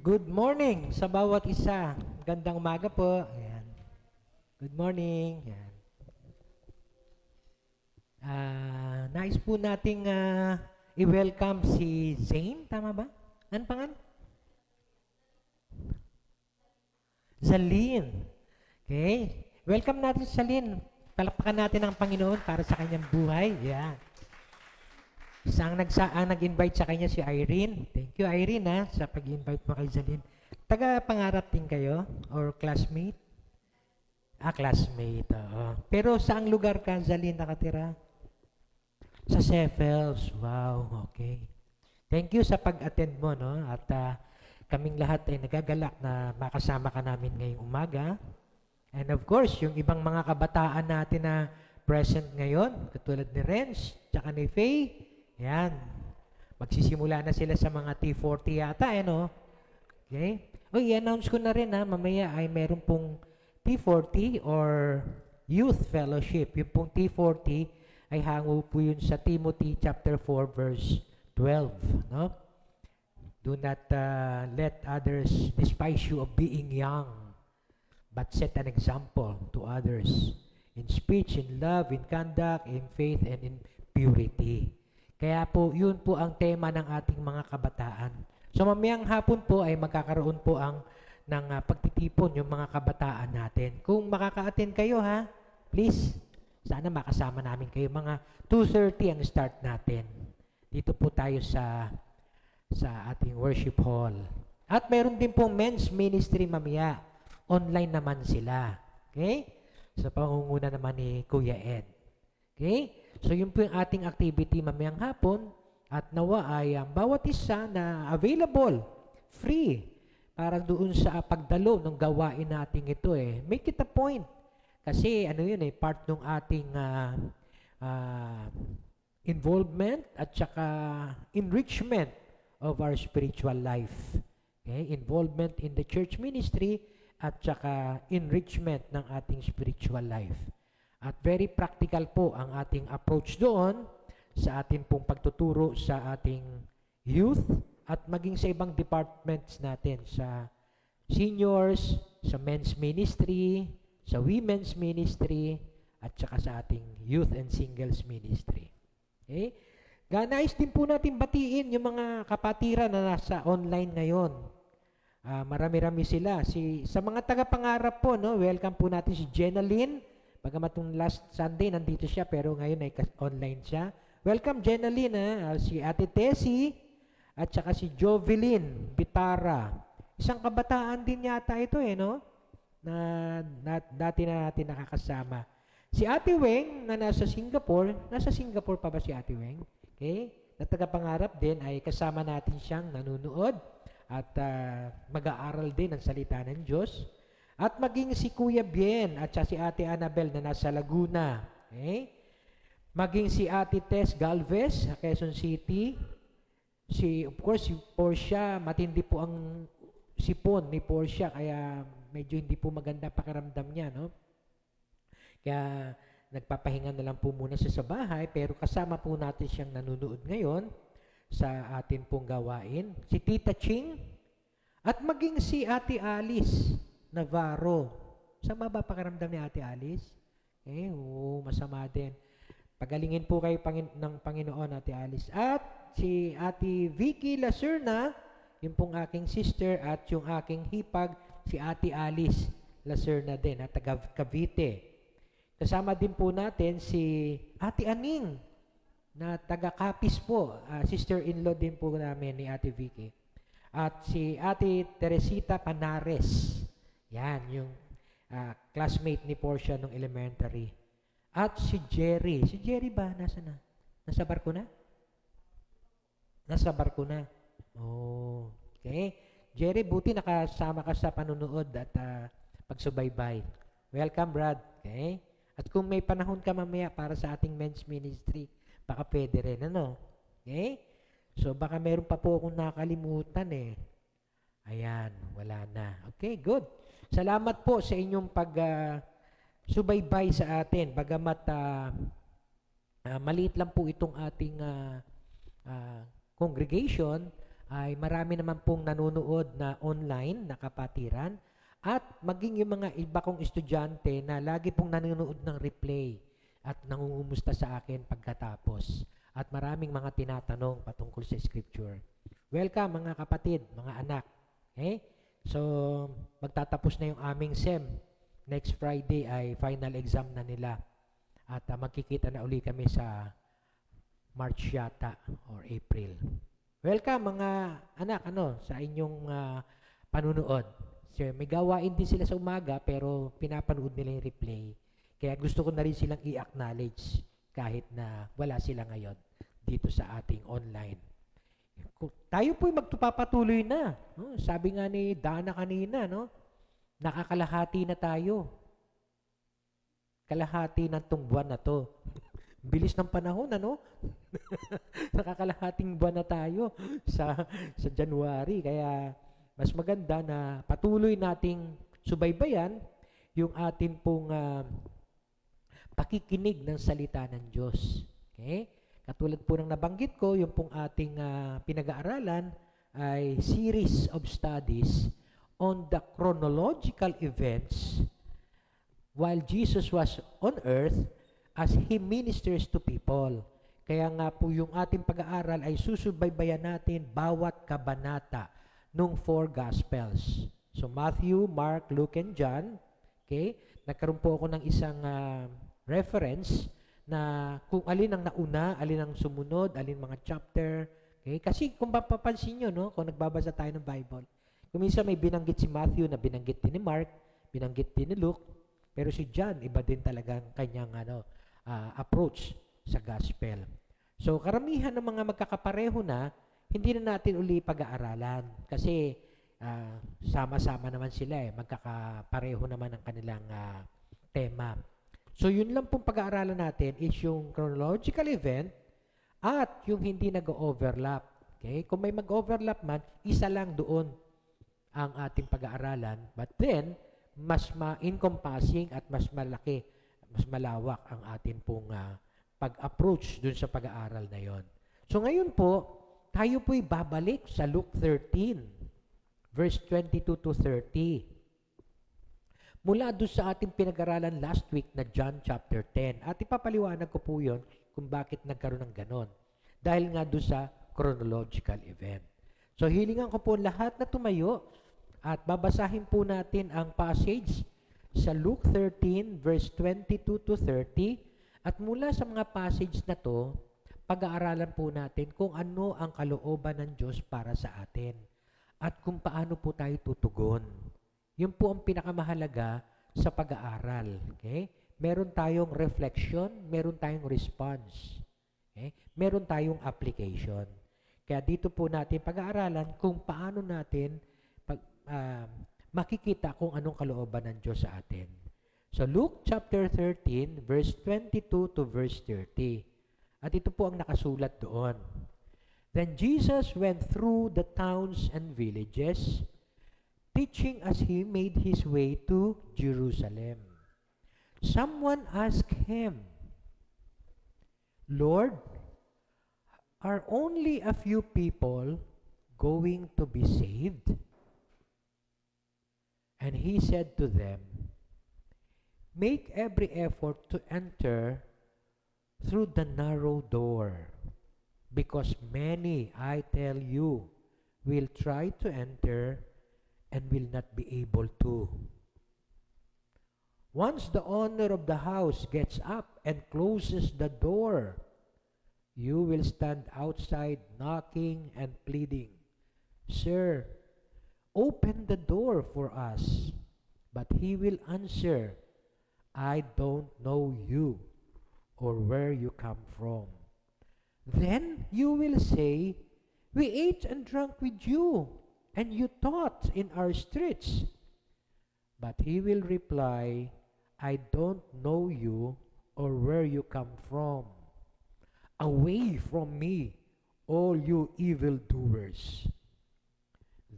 Good morning sa bawat isa. Gandang umaga po. Ayan. Good morning. Ayan. Nais po nating i-welcome si Zane. Tama ba? Ano pangalan? Zalyn. Okay. Welcome natin si Zalyn. Palakpakan natin ang Panginoon para sa kanyang buhay. Ayan. Ang nag-invite sa kanya si Irene. Thank you, Irene, sa pag-invite mo kay Zalyn. Taga-pangarap din kayo? Or classmate? Classmate. Pero saang lugar ka, Zalyn, nakatira? Sa Seffels. Wow, okay. Thank you sa pag-attend mo, no? At kaming lahat ay nagagalak na makasama ka namin ngayong umaga. And of course, yung ibang mga kabataan natin na present ngayon, katulad ni Renz, tsaka ni Faye, yan. Magsisimula na sila sa mga T40 yata, no? Okay? I-announce ko na rin, mamaya ay meron pong T40 or Youth Fellowship. Yung pong T40 ay hango po yun sa Timothy chapter 4 verse 12, no? Do not let others despise you of being young, but set an example to others in speech, in love, in conduct, in faith, and in purity. Kaya po, yun po ang tema ng ating mga kabataan. So mamayang hapon po ay magkakaroon po ng pagtitipon yung mga kabataan natin. Kung makaka-attend kayo please, sana makasama namin kayo. Mga 2:30 ang start natin. Dito po tayo sa ating worship hall. At meron din pong men's ministry mamaya. Online naman sila. Okay? Sa pangunguna naman ni Kuya Ed. Okay? So, yun po yung ating activity mamayang hapon at nawa ay ang bawat isa na available, free, para doon sa pagdalo ng gawain natin ito Make it a point. Kasi ano yun part ng ating involvement at saka enrichment of our spiritual life. Okay? Involvement in the church ministry at saka enrichment ng ating spiritual life. At very practical po ang ating approach doon sa ating pong pagtuturo sa ating youth at maging sa ibang departments natin, sa seniors, sa men's ministry, sa women's ministry, at saka sa ating youth and singles ministry. Okay? Nais din po natin batiin yung mga kapatiran na nasa online ngayon. Marami-rami sila. Sa mga taga-pangarap po, no, welcome po natin si Jenalyn. Bagamat nung last Sunday, nandito siya, pero ngayon ay online siya. Welcome, Jenalyn, si Ate Tessie, at saka si Jovelyn Bitara. Isang kabataan din yata ito, no? Na dati na natin nakakasama. Si Ate Weng, na nasa Singapore pa ba si Ate Weng? Okay? Na taga-pangarap din, ay kasama natin siyang nanunood at mag-aaral din ng salita ng Diyos. At maging si Kuya Bien at si Ate Annabel na nasa Laguna. Okay? Maging si Ate Tess Galvez sa Quezon City. Of course, si Portia, matindi po ang sipon ni Portia, kaya medyo hindi po maganda pakiramdam niya, no? Kaya nagpapahinga na lang po muna siya sa bahay, pero kasama po natin siyang nanunood ngayon sa atin pong gawain. Si Tita Ching at maging si Ate Alice Navarro. Sama ba pakiramdam ni Ate Alice? Masama din. Pagalingin po kayo ng Panginoon, Ate Alice. At si Ate Vicky Lacerna, yung pong aking sister, at yung aking hipag, si Ate Alice Lacerna din, at taga Cavite. Kasama din po natin si Ate Aning, na taga Capiz po. Sister-in-law din po namin ni Ate Vicky. At si Ate Teresita Panares. Yan, yung classmate ni Portia nung elementary. At si Jerry. Si Jerry ba? Nasa na? Nasa barko na? Nasa barko na. Oh, okay. Jerry, buti nakasama ka sa panunood at pagsubaybay. Welcome, Brad. Okay? At kung may panahon ka mamaya para sa ating men's ministry, baka pwede rin, ano? Okay? So, baka meron pa po akong nakalimutan Ayan, wala na. Okay, good. Salamat po sa inyong subaybay sa atin. Bagamat maliit lang po itong ating congregation, ay marami naman pong nanonood na online na kapatiran at maging yung mga iba kong estudyante na lagi pong nanonood ng replay at nangungumusta sa akin pagkatapos. At maraming mga tinatanong patungkol sa scripture. Welcome mga kapatid, mga anak. Okay? So, magtatapos na yung aming SEM. Next Friday ay final exam na nila. At magkikita na uli kami sa March yata or April. Welcome mga anak sa inyong panunood. So, may gawain din sila sa umaga pero pinapanood nila yung replay. Kaya gusto ko na rin silang i-acknowledge kahit na wala sila ngayon dito sa ating online. Tayo po'y magpapatuloy na. No? Sabi nga ni Dana kanina, no? Nakakalahati na tayo. Kalahati ng tong buwan na to. Bilis ng panahon, ano? Nakakalahating buwan na tayo sa January. Kaya mas maganda na patuloy nating subaybayan yung atin pong pakikinig ng salita ng Diyos. Okay? Katulad po ng nabanggit ko, yung pong ating pinag-aaralan ay series of studies on the chronological events while Jesus was on earth as He ministers to people. Kaya nga po yung ating pag-aaral ay susubaybayan natin bawat kabanata nung 4 Gospels. So Matthew, Mark, Luke, and John. Okay? Nagkaroon po ako ng isang reference na kung alin ang nauna, alin ang sumunod, alin mga chapter. Okay? Kasi kung mapapansin nyo, no, kung nagbabasa tayo ng Bible, kung minsan may binanggit si Matthew na binanggit din ni Mark, binanggit din ni Luke, pero si John, iba din talagang kanyang approach sa gospel. So, karamihan ng mga magkakapareho na, hindi na natin uli pag-aaralan. Kasi, sama-sama naman sila magkakapareho naman ang kanilang tema. So, yun lang pong pag-aaralan natin is yung chronological event at yung hindi nag-overlap. Okay? Kung may mag-overlap man, isa lang doon ang ating pag-aaralan. But then, mas ma-encompassing at mas malaki, mas malawak ang ating pong pag-approach dun sa pag-aaral na yon. So, ngayon po, tayo po'y babalik sa Luke 13, verse 22 to 30. Mula doon sa ating pinag-aralan last week na John chapter 10. At ipapaliwanag ko po yun kung bakit nagkaroon ng ganon. Dahil nga doon sa chronological event. So hilingan ko po lahat na tumayo at babasahin po natin ang passage sa Luke 13 verse 22 to 30. At mula sa mga passage na to, pag-aaralan po natin kung ano ang kalooban ng Diyos para sa atin. At kung paano po tayo tutugon. Yun po ang pinakamahalaga sa pag-aaral. Okay? Meron tayong reflection, meron tayong response. Okay? Meron tayong application. Kaya dito po natin pag-aaralan kung paano natin makikita kung anong kalooban ng Diyos sa atin. So Luke chapter 13, verse 22 to verse 30. At ito po ang nakasulat doon. Then Jesus went through the towns and villages, teaching as he made his way to Jerusalem. Someone asked him, Lord, are only a few people going to be saved? And he said to them, make every effort to enter through the narrow door, because many, I tell you, will try to enter and will not be able to. Once the owner of the house gets up and closes the door, you will stand outside knocking and pleading, Sir, open the door for us. But he will answer, I don't know you or where you come from. Then you will say, we ate and drank with you, and you taught in our streets. But he will reply, I don't know you or where you come from. Away from me, all you evildoers.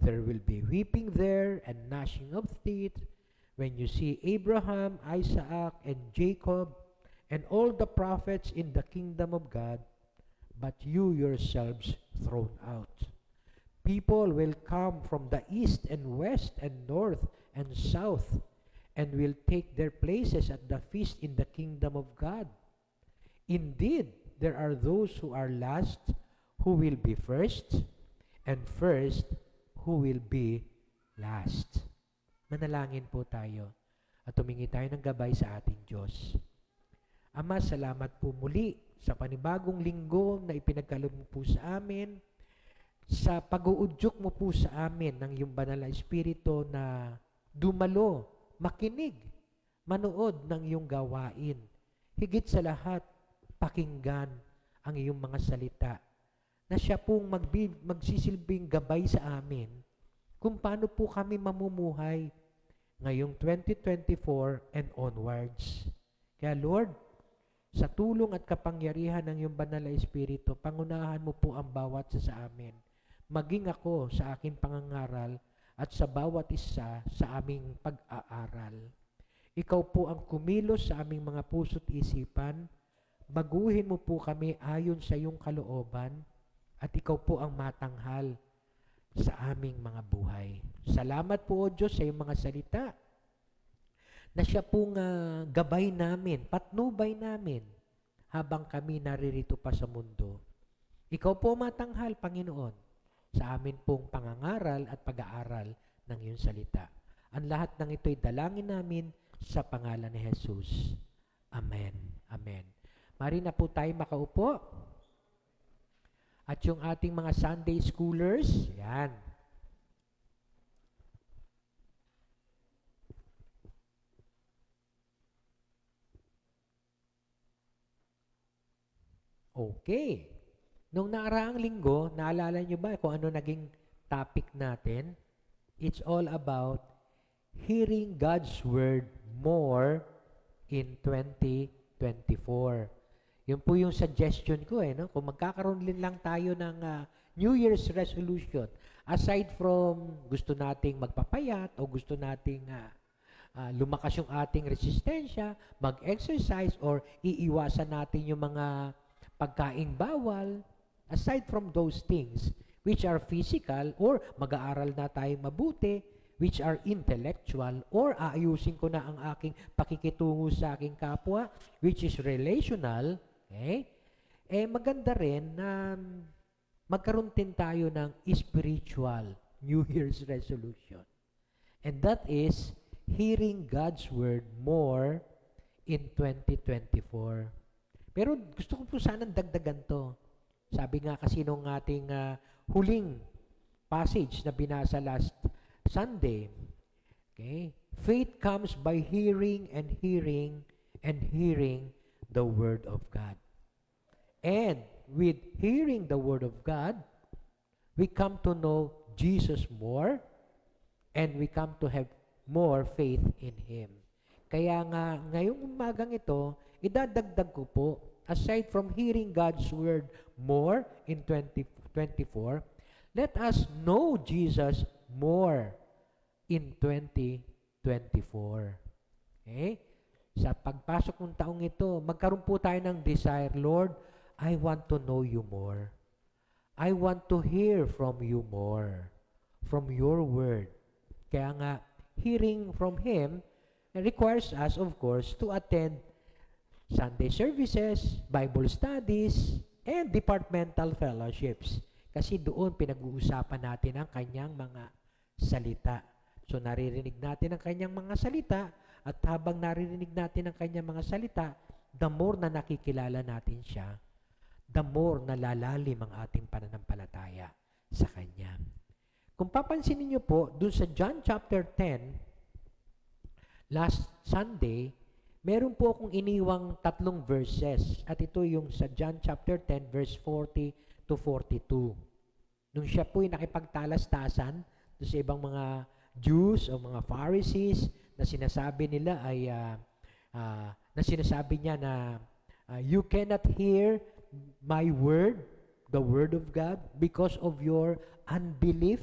There will be weeping there and gnashing of teeth when you see Abraham, Isaac, and Jacob, and all the prophets in the kingdom of God, but you yourselves thrown out. People will come from the east and west and north and south and will take their places at the feast in the kingdom of God. Indeed, there are those who are last who will be first, and first who will be last. Manalangin po tayo at tumingi tayo ng gabay sa ating Diyos. Ama, salamat po muli sa panibagong linggo na ipinagkaloob mo po sa amin, sa pag-uudyok mo po sa amin ng iyong banal na Espiritu na dumalo, makinig, manood ng iyong gawain. Higit sa lahat, pakinggan ang iyong mga salita na siya pong magsisilbing gabay sa amin kung paano po kami mamumuhay ngayong 2024 and onwards. Kaya Lord, sa tulong at kapangyarihan ng iyong banal na Espiritu, pangunahan mo po ang bawat isa sa amin. Maging ako sa aking pangangaral at sa bawat isa sa aming pag-aaral. Ikaw po ang kumilos sa aming mga puso't isipan. Baguhin mo po kami ayon sa iyong kalooban at ikaw po ang matanghal sa aming mga buhay. Salamat po, O Diyos, sa iyong mga salita na siya pong gabay namin, patnubay namin habang kami naririto pa sa mundo. Ikaw po matanghal, Panginoon, sa amin pong pangangaral at pag-aaral ng iyong salita. Ang lahat ng ito'y dalangin namin sa pangalan ni Jesus. Amen. Amen. Mari na po tayo makaupo. At yung ating mga Sunday schoolers, yan. Okay. Nung naaraang linggo, naalala nyo ba kung ano naging topic natin? It's all about hearing God's Word more in 2024. Yun po yung suggestion ko no? Kung magkakaroon din lang tayo ng New Year's resolution, aside from gusto nating magpapayat o gusto nating lumakas yung ating resistensya, mag-exercise or iiwasan natin yung mga pagkaing bawal, aside from those things which are physical or mag-aaral na tayong mabuti, which are intellectual, or aayusin ko na ang aking pakikitungo sa aking kapwa, which is relational, okay? Maganda rin na magkaroon din tayo ng spiritual New Year's resolution. And that is hearing God's Word more in 2024. Pero gusto ko po sanang dagdagan to. Sabi nga kasi nung ating huling passage na binasa last Sunday, okay? Faith comes by hearing and hearing and hearing the Word of God. And with hearing the Word of God, we come to know Jesus more and we come to have more faith in Him. Kaya nga, ngayong umagang ito, idadagdag ko po, aside from hearing God's Word more in 2024, let us know Jesus more in 2024. Okay? Sa pagpasok ng taong ito, magkaroon po tayo ng desire, Lord, I want to know you more. I want to hear from you more, from your Word. Kaya nga, hearing from Him requires us, of course, to attend Sunday services, Bible studies, and departmental fellowships. Kasi doon pinag-uusapan natin ang kanyang mga salita. So naririnig natin ang kanyang mga salita at habang naririnig natin ang kanyang mga salita, the more na nakikilala natin siya, the more na lalalim ang ating pananampalataya sa kanya. Kung papansinin niyo po, dun sa John chapter 10, last Sunday, meron po akong iniwang 3 verses at ito yung sa John chapter 10 verse 40 to 42. Nung siya po'y nakipagtalas-tasan sa ibang mga Jews o mga Pharisees na sinasabi nila ay na sinasabi niya na you cannot hear my word, the word of God, because of your unbelief.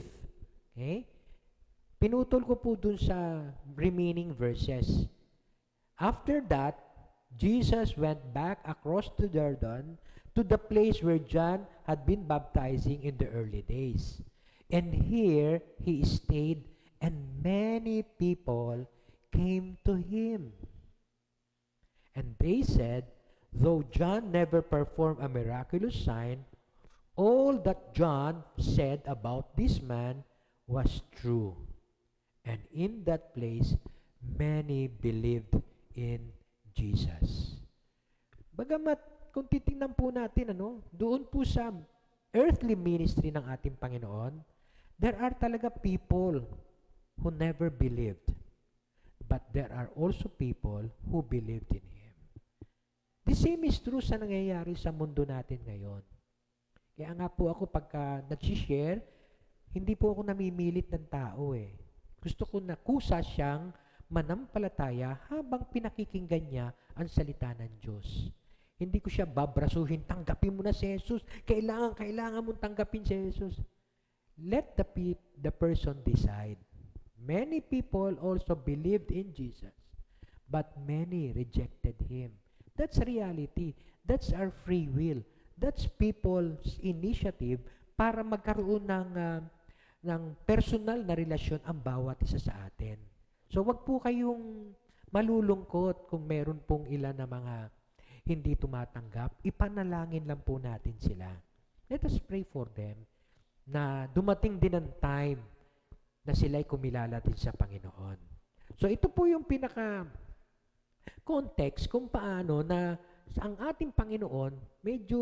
Okay? Pinutol ko po dun sa remaining verses. After that, Jesus went back across the Jordan to the place where John had been baptizing in the early days. And here he stayed, and many people came to him. And they said, though John never performed a miraculous sign, all that John said about this man was true. And in that place, many believed in Jesus. Bagamat, kung titingnan po natin, doon po sa earthly ministry ng ating Panginoon, there are talaga people who never believed. But there are also people who believed in Him. The same is true sa nangyayari sa mundo natin ngayon. Kaya nga po ako pagka nag-share, hindi po ako namimilit ng tao eh. Gusto ko na kusa siyang manampalataya habang pinakikinggan niya ang salita ng Diyos. Hindi ko siya babrasuhin, tanggapin mo na si Jesus. Kailangan mong tanggapin si Jesus. Let the person decide. Many people also believed in Jesus, but many rejected Him. That's reality. That's our free will. That's people's initiative para magkaroon ng personal na relasyon ang bawat isa sa atin. So wag po kayong malulungkot kung meron pong ilan na mga hindi tumatanggap. Ipanalangin lang po natin sila. Let us pray for them na dumating din ang time na sila'y kumilala din sa Panginoon. So ito po yung pinaka-context kung paano na ang ating Panginoon medyo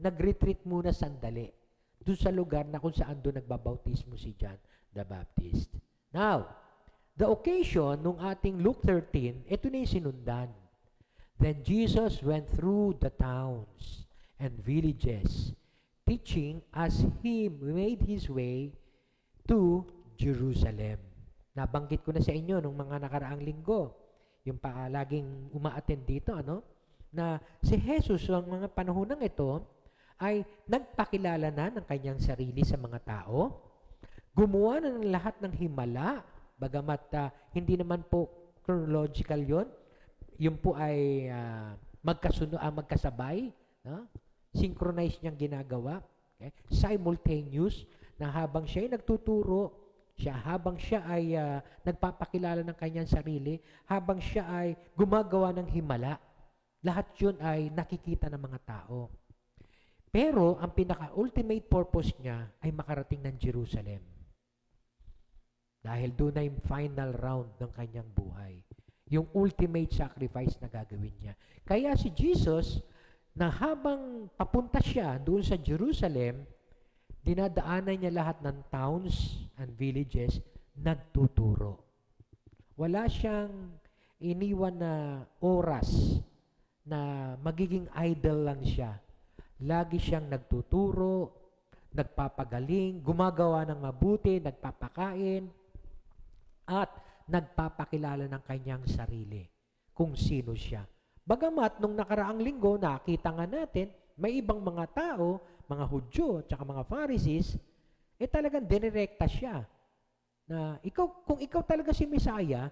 nag-retreat muna sandali doon sa lugar na kung saan doon nagbabautismo si John the Baptist. Now, the occasion nung ating Luke 13, ito na yung sinundan. Then Jesus went through the towns and villages, teaching as He made His way to Jerusalem. Nabanggit ko na sa inyo nung mga nakaraang linggo, yung laging umaattend dito, na si Jesus, ang mga panahon ng ito, ay nagpakilala na ng kanyang sarili sa mga tao, gumawa na ng lahat ng himala, bagamat hindi naman po chronological yon. Yun po ay magkasabay, synchronized niyang ginagawa, okay? Simultaneous, na habang siya ay nagtuturo, habang siya ay nagpapakilala ng kanyang sarili, habang siya ay gumagawa ng himala, lahat yun ay nakikita ng mga tao. Pero ang pinaka-ultimate purpose niya ay makarating ng Jerusalem. Dahil doon ay final round ng kanyang buhay. Yung ultimate sacrifice na gagawin niya. Kaya si Jesus, na habang papunta siya doon sa Jerusalem, dinadaanan niya lahat ng towns and villages, nagtuturo. Wala siyang iniwan na oras na magiging idle lang siya. Lagi siyang nagtuturo, nagpapagaling, gumagawa ng mabuti, nagpapakain, at nagpapakilala ng kanyang sarili kung sino siya. Bagamat nung nakaraang linggo, nakita nga natin, may ibang mga tao, mga Hudyo, at mga Pharisees, talagang dinirekta siya. Na kung ikaw talaga si Messiah,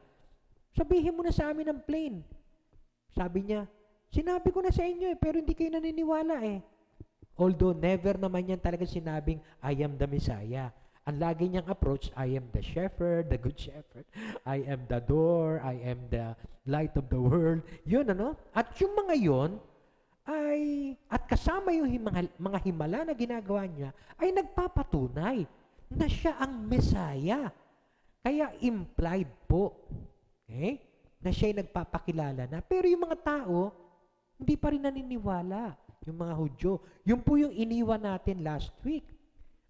sabihin mo na sa amin ng plain. Sabi niya, sinabi ko na sa inyo pero hindi kayo naniniwala Although never naman yan talaga sinabing, I am the Messiah. Ang lagi niyang approach, I am the shepherd, the good shepherd. I am the door, I am the light of the world. Yun, At yung mga yun, at kasama yung mga himala na ginagawa niya, ay nagpapatunay na siya ang Messiah. Kaya implied po, okay, na siya ay nagpapakilala na. Pero yung mga tao, hindi pa rin naniniwala. Yung mga Hudyo. Yun po yung iniwan natin last week.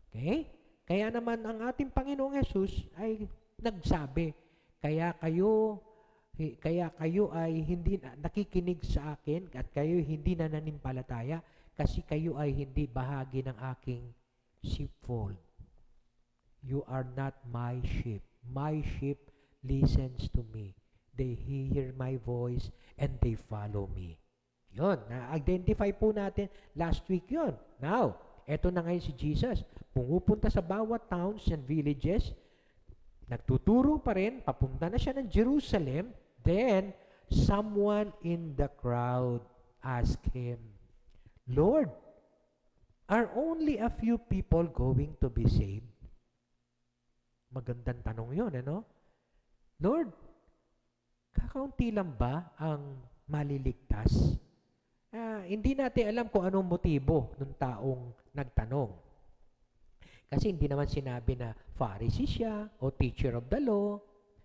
Okay? Kaya naman ang ating Panginoong Hesus ay nagsabi, kaya kayo ay hindi nakikinig sa akin at kayo hindi nananampalataya kasi kayo ay hindi bahagi ng aking sheepfold. You are not my sheep. My sheep listens to me. They hear my voice and they follow me. Yun, na-identify po natin last week yun. Now, eto na ngayon si Jesus. Pumupunta sa bawat towns and villages, nagtuturo pa rin, papunta na siya ng Jerusalem, then, someone in the crowd asked him, Lord, are only a few people going to be saved? Magandang tanong yun, ano? Lord, kakaunti lang ba ang maliligtas? Hindi natin alam kung anong motibo ng taong nagtanong. Kasi hindi naman sinabi na Pharisee siya o teacher of the law,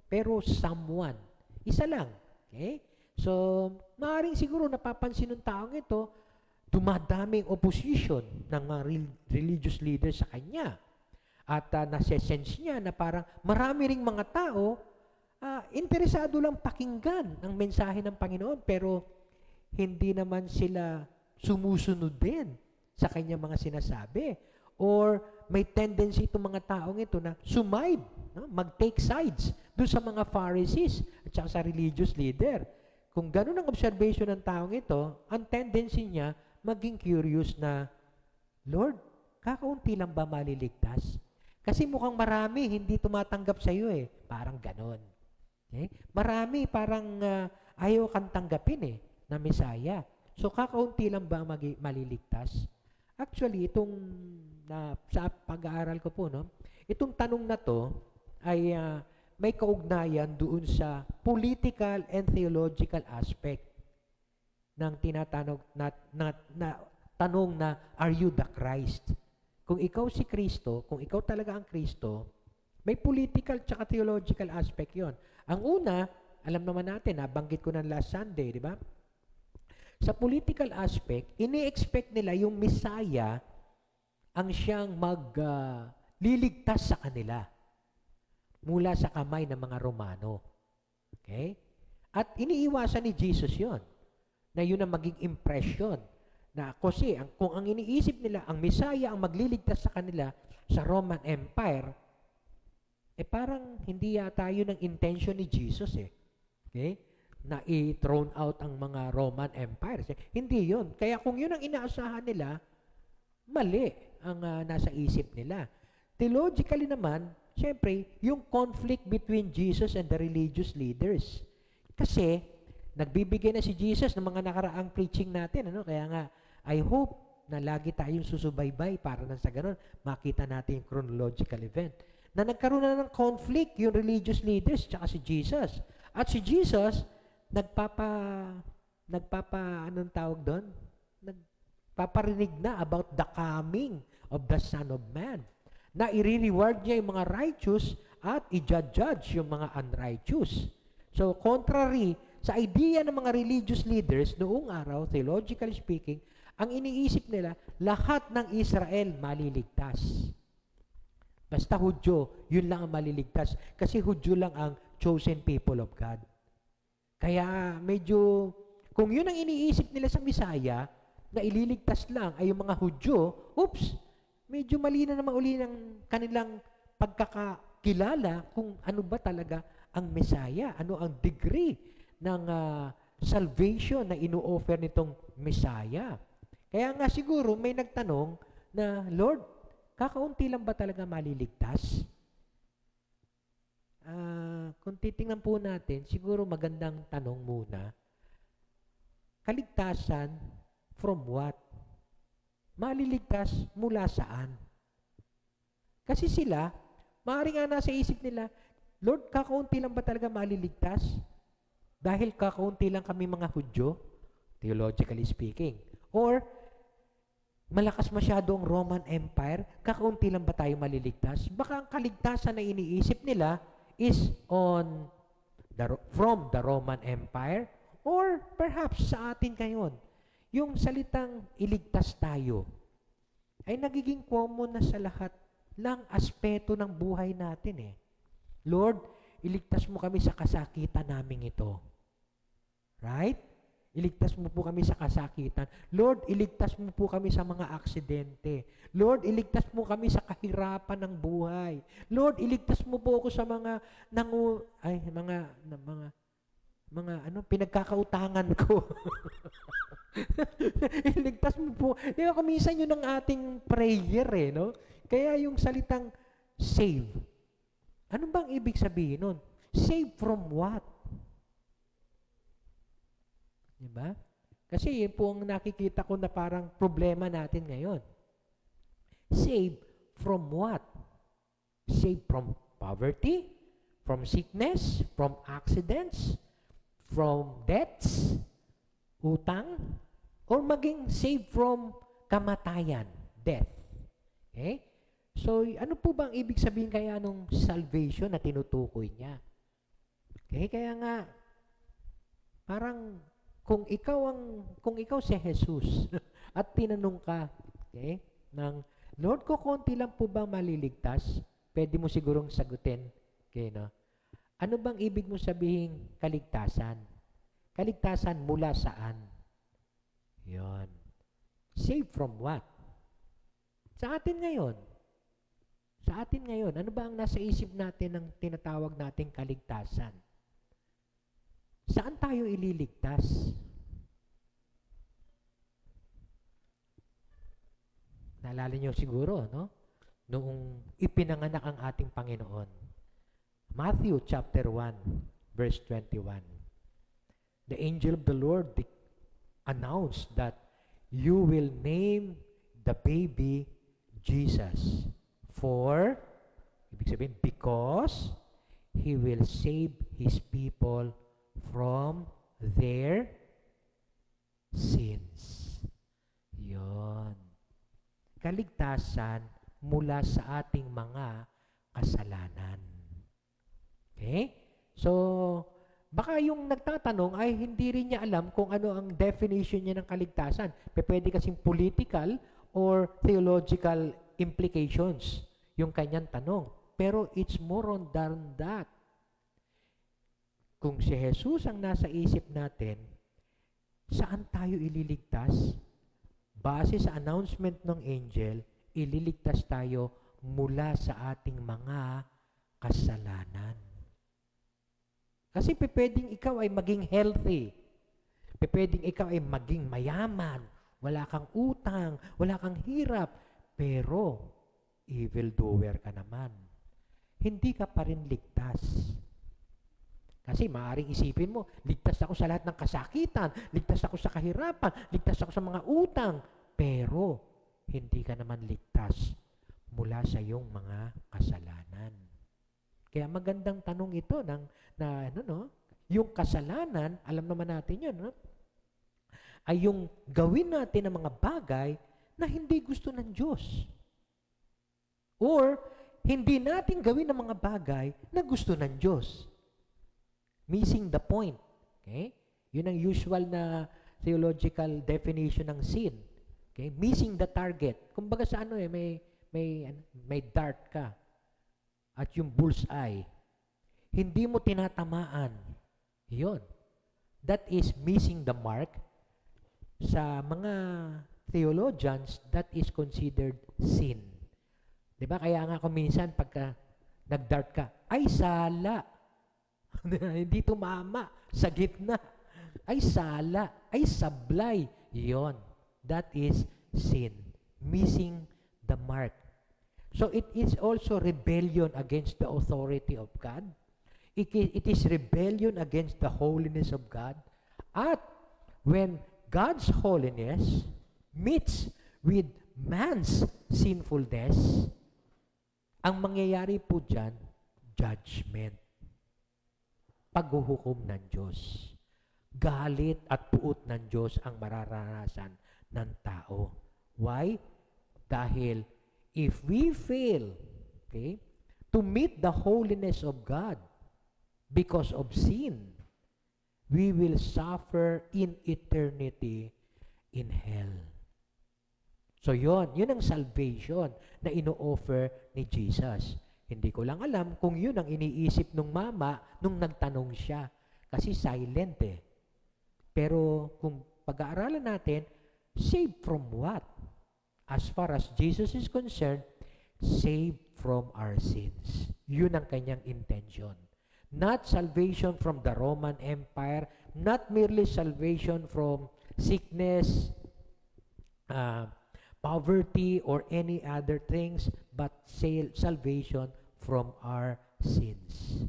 pero someone. Isa lang. Okay? So, maaaring siguro napapansin ng taong ito, dumadaming opposition ng mga religious leaders sa kanya. At nase-sense niya na parang marami ring mga tao interesado lang pakinggan ang mensahe ng Panginoon, pero hindi naman sila sumusunod din sa kanyang mga sinasabi. Or may tendency itong mga taong ito na sumide, no? Mag-take sides doon sa mga Pharisees at saka sa religious leader. Kung ganun ang observation ng taong ito, ang tendency niya maging curious na, Lord, kakaunti lang ba maliligtas? Kasi mukhang marami hindi tumatanggap sa iyo eh. Parang ganon. Okay? Marami parang ayaw kang tanggapin eh, na Messiah. So, kakaunti lang ba maliligtas? Actually, itong sa pag-aaral ko po, no, itong tanong na to ay may kaugnayan doon sa political and theological aspect ng tinatanong na tanong na, are you the Christ? Kung ikaw si Kristo, kung ikaw talaga ang Kristo, may political tsaka theological aspect yon. Ang una, alam naman natin, nabanggit ko na last Sunday, di ba? Sa political aspect, ini-expect nila yung Messiah ang siyang magliligtas sa kanila mula sa kamay ng mga Romano. Okay? At iniiwasan ni Jesus yon, na yun ang maging impression. Na kasi kung ang iniisip nila, ang Messiah ang magliligtas sa kanila sa Roman Empire, parang hindi yata yun ang intention ni Jesus eh. Okay? Na i-thrown out ang mga Roman Empire. Hindi yun. Kaya kung yun ang inaasahan nila, mali ang nasa isip nila. Theologically naman, syempre, yung conflict between Jesus and the religious leaders. Kasi, nagbibigay na si Jesus ng mga nakaraang preaching natin. Ano? Kaya nga, I hope na lagi tayong susubaybay para na sa ganun, makita natin yung chronological event. Na nagkaroon na ng conflict yung religious leaders tsaka si Jesus. At si Jesus, anong tawag doon? Nagpaparinig na about the coming of the Son of Man. Na i-reward niya yung mga righteous at i-judge yung mga unrighteous. So, contrary sa idea ng mga religious leaders noong araw, theologically speaking, ang iniisip nila, lahat ng Israel maliligtas. Basta Hudyo, yun lang ang maliligtas. Kasi Hudyo lang ang chosen people of God. Kaya medyo, kung yun ang iniisip nila sa Messiah, na ililigtas lang ay yung mga Hudyo, oops, medyo mali na naman uli ng kanilang pagkakakilala kung ano ba talaga ang Messiah, ano ang degree ng salvation na ino-offer nitong Messiah. Kaya nga siguro may nagtanong na, Lord, kakaunti lang ba talaga maliligtas? Kung titingnan po natin, siguro magandang tanong muna, kaligtasan from what? Maliligtas mula saan? Kasi sila, maaaring nga nasa isip nila, Lord, kakaunti lang ba talaga maliligtas? Dahil kakaunti lang kami mga Hudyo, theologically speaking. Or, malakas masyado ang Roman Empire, kakaunti lang ba tayo maliligtas? Baka ang kaligtasan na iniisip nila is from the Roman Empire, or perhaps sa atin ngayon, yung salitang iligtas tayo ay nagiging common na sa lahat ng aspeto ng buhay natin eh. Lord, iligtas mo kami sa kasakitan namin ito. Right? Iligtas mo po kami sa kasakitan. Lord, iligtas mo po kami sa mga aksidente. Lord, iligtas mo kami sa kahirapan ng buhay. Lord, iligtas mo po ako sa mga pinagkakautangan ko. Iligtas mo po. Di ba kuminsan yun ang ating prayer eh, no? Kaya yung salitang save. Ano bang ibig sabihin nun? Save from what? Diba? Kasi yun po ang nakikita ko na parang problema natin ngayon. Save from what? Save from poverty, from sickness, from accidents, from debts, utang, or maging saved from kamatayan, death. Okay? So, ano po bang ibig sabihin kaya nung salvation na tinutukoy niya? Okay? Kaya nga, parang kung ikaw si Jesus at tinanong ka, okay, ng Lord, ko konti lang po ba maliligtas? Pwede mo sigurong sagutin, okay, no? Ano bang ibig mo sabihin kaligtasan? Kaligtasan mula saan? Yon. Saved from what? Sa atin ngayon. Sa atin ngayon, ano ba ang nasa isip natin ng tinatawag nating kaligtasan? Saan tayo ililigtas? Naalala niyo siguro, no? Noong ipinanganak ang ating Panginoon. Matthew chapter 1, verse 21. The angel of the Lord announced that you will name the baby Jesus. For, ibig sabihin, because He will save His people from their sins. Yon. Kaligtasan mula sa ating mga kasalanan. Okay? So, baka yung nagtatanong ay hindi rin niya alam kung ano ang definition niya ng kaligtasan. Pwede kasing political or theological implications yung kanyang tanong. Pero it's more on than that. Kung si Jesus ang nasa isip natin, saan tayo ililigtas? Base sa announcement ng angel, ililigtas tayo mula sa ating mga kasalanan. Kasi pwedeng ikaw ay maging healthy. Pwedeng ikaw ay maging mayaman. Wala kang utang, wala kang hirap. Pero, evildoer ka naman. Hindi ka pa rin ligtas. Kasi maaaring isipin mo, ligtas ako sa lahat ng kasakitan, ligtas ako sa kahirapan, ligtas ako sa mga utang. Pero, hindi ka naman ligtas mula sa iyong mga kasalanan. Kaya magandang tanong ito yung kasalanan, alam naman natin yun, no? Ay yung gawin natin ng mga bagay na hindi gusto ng Diyos. Or, hindi natin gawin ng mga bagay na gusto ng Diyos. Missing the point. Okay? Yun ang usual na theological definition ng sin. Okay? Missing the target. Kumbaga sa may dart ka at yung bullseye. Hindi mo tinatamaan. Yun. That is missing the mark. Sa mga theologians, that is considered sin. Diba? Kaya nga kung minsan pagka nag-dart ka, ay sala. Hindi tumama sa gitna. Ay sala. Ay sablay. Yon. That is sin. Missing the mark. So it is also rebellion against the authority of God. It is rebellion against the holiness of God. At when God's holiness meets with man's sinfulness, ang mangyayari po dyan, judgment. Paghuhukom ng Diyos. Galit at puot ng Diyos ang mararanasan ng tao. Why? Dahil if we fail, okay, to meet the holiness of God because of sin, we will suffer in eternity in hell. So yun ang salvation na ino-offer ni Jesus. Hindi ko lang alam kung yun ang iniisip ng mama nung nagtanong siya. Kasi silent eh. Pero kung pag-aaralan natin, saved from what? As far as Jesus is concerned, saved from our sins. Yun ang kanyang intention. Not salvation from the Roman Empire, not merely salvation from sickness, poverty, or any other things, but salvation from our sins.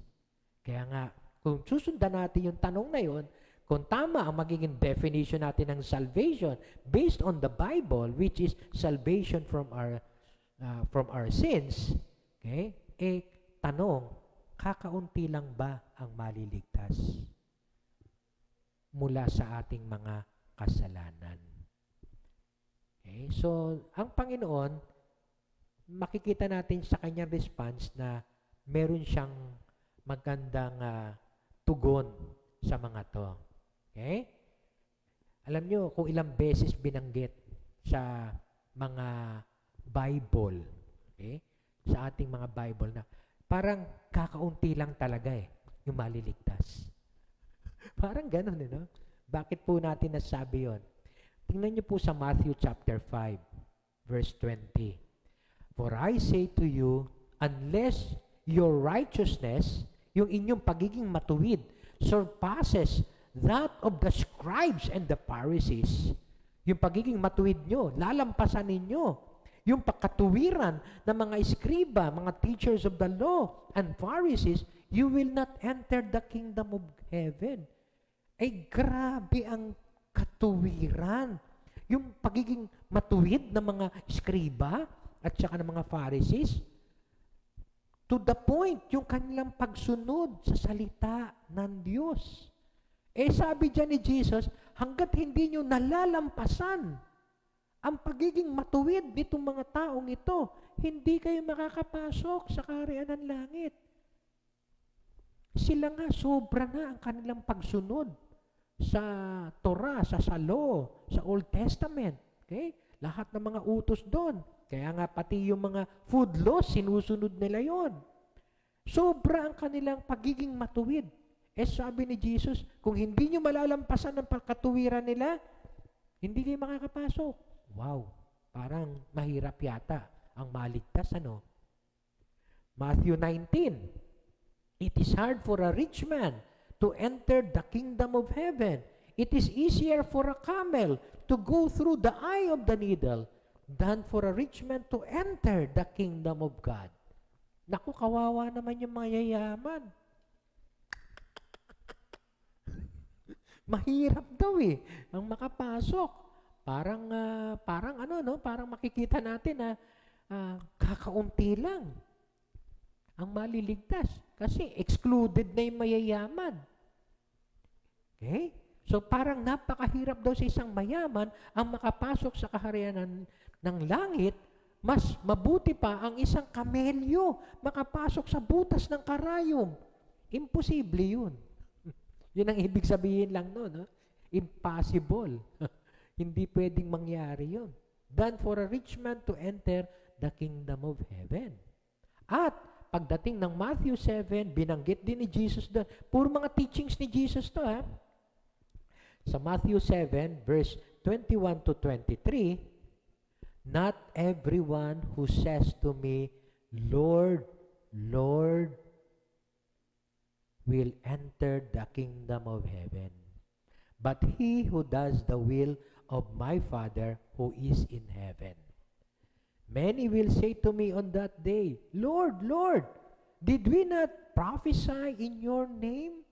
Kaya nga, kung susundan natin yung tanong na yun, kung tama ang magiging definition natin ng salvation based on the Bible, which is salvation from our sins, okay? tanong, kakaunti lang ba ang maliligtas mula sa ating mga kasalanan? Okay? So, ang Panginoon, makikita natin sa kanyang response na meron siyang magandang tugon sa mga to. Okay? Alam nyo kung ilang beses binanggit sa mga Bible, okay? Sa ating mga Bible na parang kakaunti lang talaga yung maliligtas. Parang ganun, no? Bakit po natin nasabi yon? Tingnan niyo po sa Matthew chapter 5, verse 20. For I say to you, unless your righteousness, yung inyong pagiging matuwid, surpasses that of the scribes and the Pharisees, yung pagiging matuwid nyo, lalampasan ninyo yung pagkatuwiran ng mga eskriba, mga teachers of the law and Pharisees, you will not enter the kingdom of heaven. Ay grabe ang katuwiran. Yung pagiging matuwid ng mga eskriba at saka ng mga Pharisees, to the point, yung kanilang pagsunod sa salita ng Diyos. Sabi dyan ni Jesus, hanggat hindi nyo nalalampasan ang pagiging matuwid nitong mga taong ito, hindi kayo makakapasok sa kaharian ng langit. Sila nga, sobra na ang kanilang pagsunod sa Torah, sa law, sa Old Testament. Okay? Lahat ng mga utos doon. Kaya nga pati yung mga food laws, sinusunod nila yon. Sobra ang kanilang pagiging matuwid. Sabi ni Jesus, kung hindi nyo malalampasan ang pagkatuwiran nila, hindi kayo makakapasok. Wow, parang mahirap yata ang maligtas, ano? Matthew 19, it is hard for a rich man to enter the kingdom of heaven. It is easier for a camel to go through the eye of the needle than for a rich man to enter the kingdom of God. Naku, kawawa naman yung mayayaman. Mahirap daw ang makapasok. Parang ano, no? Parang makikita natin na kakaunti lang ang maliligtas. Kasi excluded na yung mayayaman. Okay? So parang napakahirap daw sa isang mayaman ang makapasok sa kaharian ng langit. Mas mabuti pa ang isang kamelyo makapasok sa butas ng karayom. Imposible yun. Yun ang ibig sabihin lang no? Impossible. Hindi pwedeng mangyari yun. Than for a rich man to enter the kingdom of heaven. At pagdating ng Matthew 7, binanggit din ni Jesus doon. Puro mga teachings ni Jesus to, ha? Sa Matthew 7, verse 21 to 23, not everyone who says to me, Lord, Lord, will enter the kingdom of heaven, but he who does the will of my Father who is in heaven. Many will say to me on that day, Lord, Lord, did we not prophesy in your name?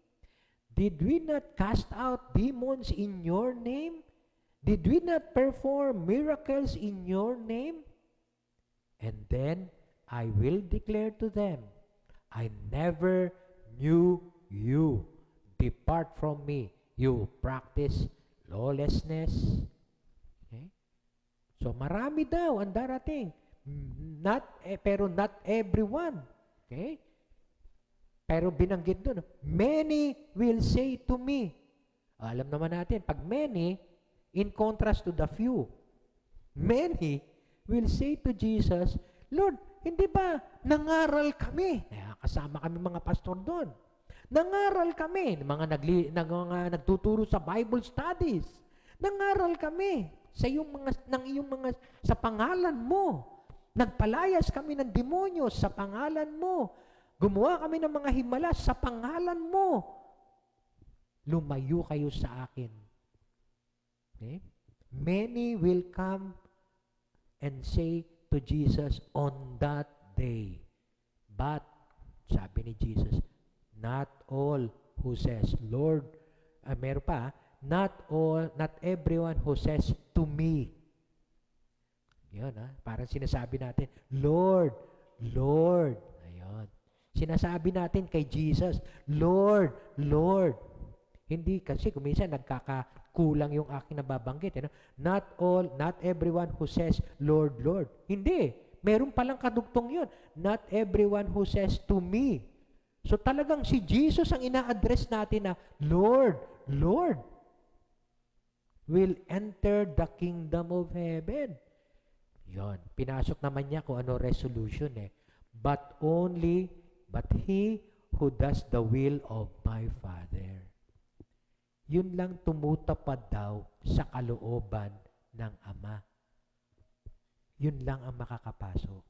Did we not cast out demons in your name? Did we not perform miracles in your name? And then I will declare to them, I never knew you. Depart from me, you practice lawlessness. Okay? So marami daw ang darating. Pero not everyone. Okay? Pero binanggit doon, many will say to me. Alam naman natin, pag many, in contrast to the few, many will say to Jesus, Lord, hindi ba nangaral kami? Kasama kami mga pastor doon. Nangaral kami, mga nagtuturo sa Bible studies. Nangaral kami sa sa pangalan mo. Nagpalayas kami ng demonyo sa pangalan mo. Gumawa kami ng mga himala sa pangalan mo. Lumayo kayo sa akin. Okay? Many will come and say to Jesus on that day, but, sabi ni Jesus, not all who says, Lord, meron pa, not everyone who says to me. Yun, parang sinasabi natin, Lord, Lord. Ayun. Sinasabi natin kay Jesus, Lord, Lord. Hindi kasi kung minsan nagkakakulang yung aking nababanggit. Not everyone who says, Lord, Lord. Hindi. Meron palang kadugtong yun. Not everyone who says to me. So talagang si Jesus ang ina-address natin na, Lord, Lord, will enter the kingdom of heaven. Yon. Pinasok naman niya kung ano resolution But he who does the will of my Father. Yun lang tumutupad daw sa kalooban ng Ama. Yun lang ang makakapasok.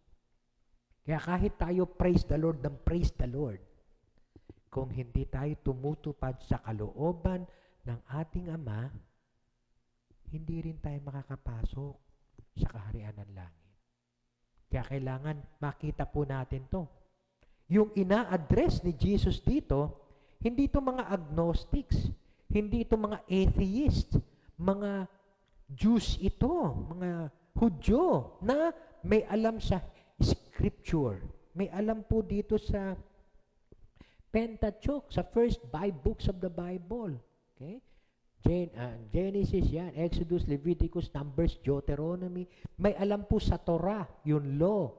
Kaya kahit tayo praise the Lord ng praise the Lord, kung hindi tayo tumutupad sa kalooban ng ating Ama, hindi rin tayo makakapasok sa kaharian ng langit. Kaya kailangan makita po natin to. Yung ina-address ni Jesus dito, hindi ito mga agnostics, hindi ito mga atheists, mga Jews ito, mga Hudyo na may alam sa Scripture. May alam po dito sa Pentateuch, sa first 5 books of the Bible. Okay? Genesis yan, Exodus, Leviticus, Numbers, Deuteronomy. May alam po sa Torah, yung law.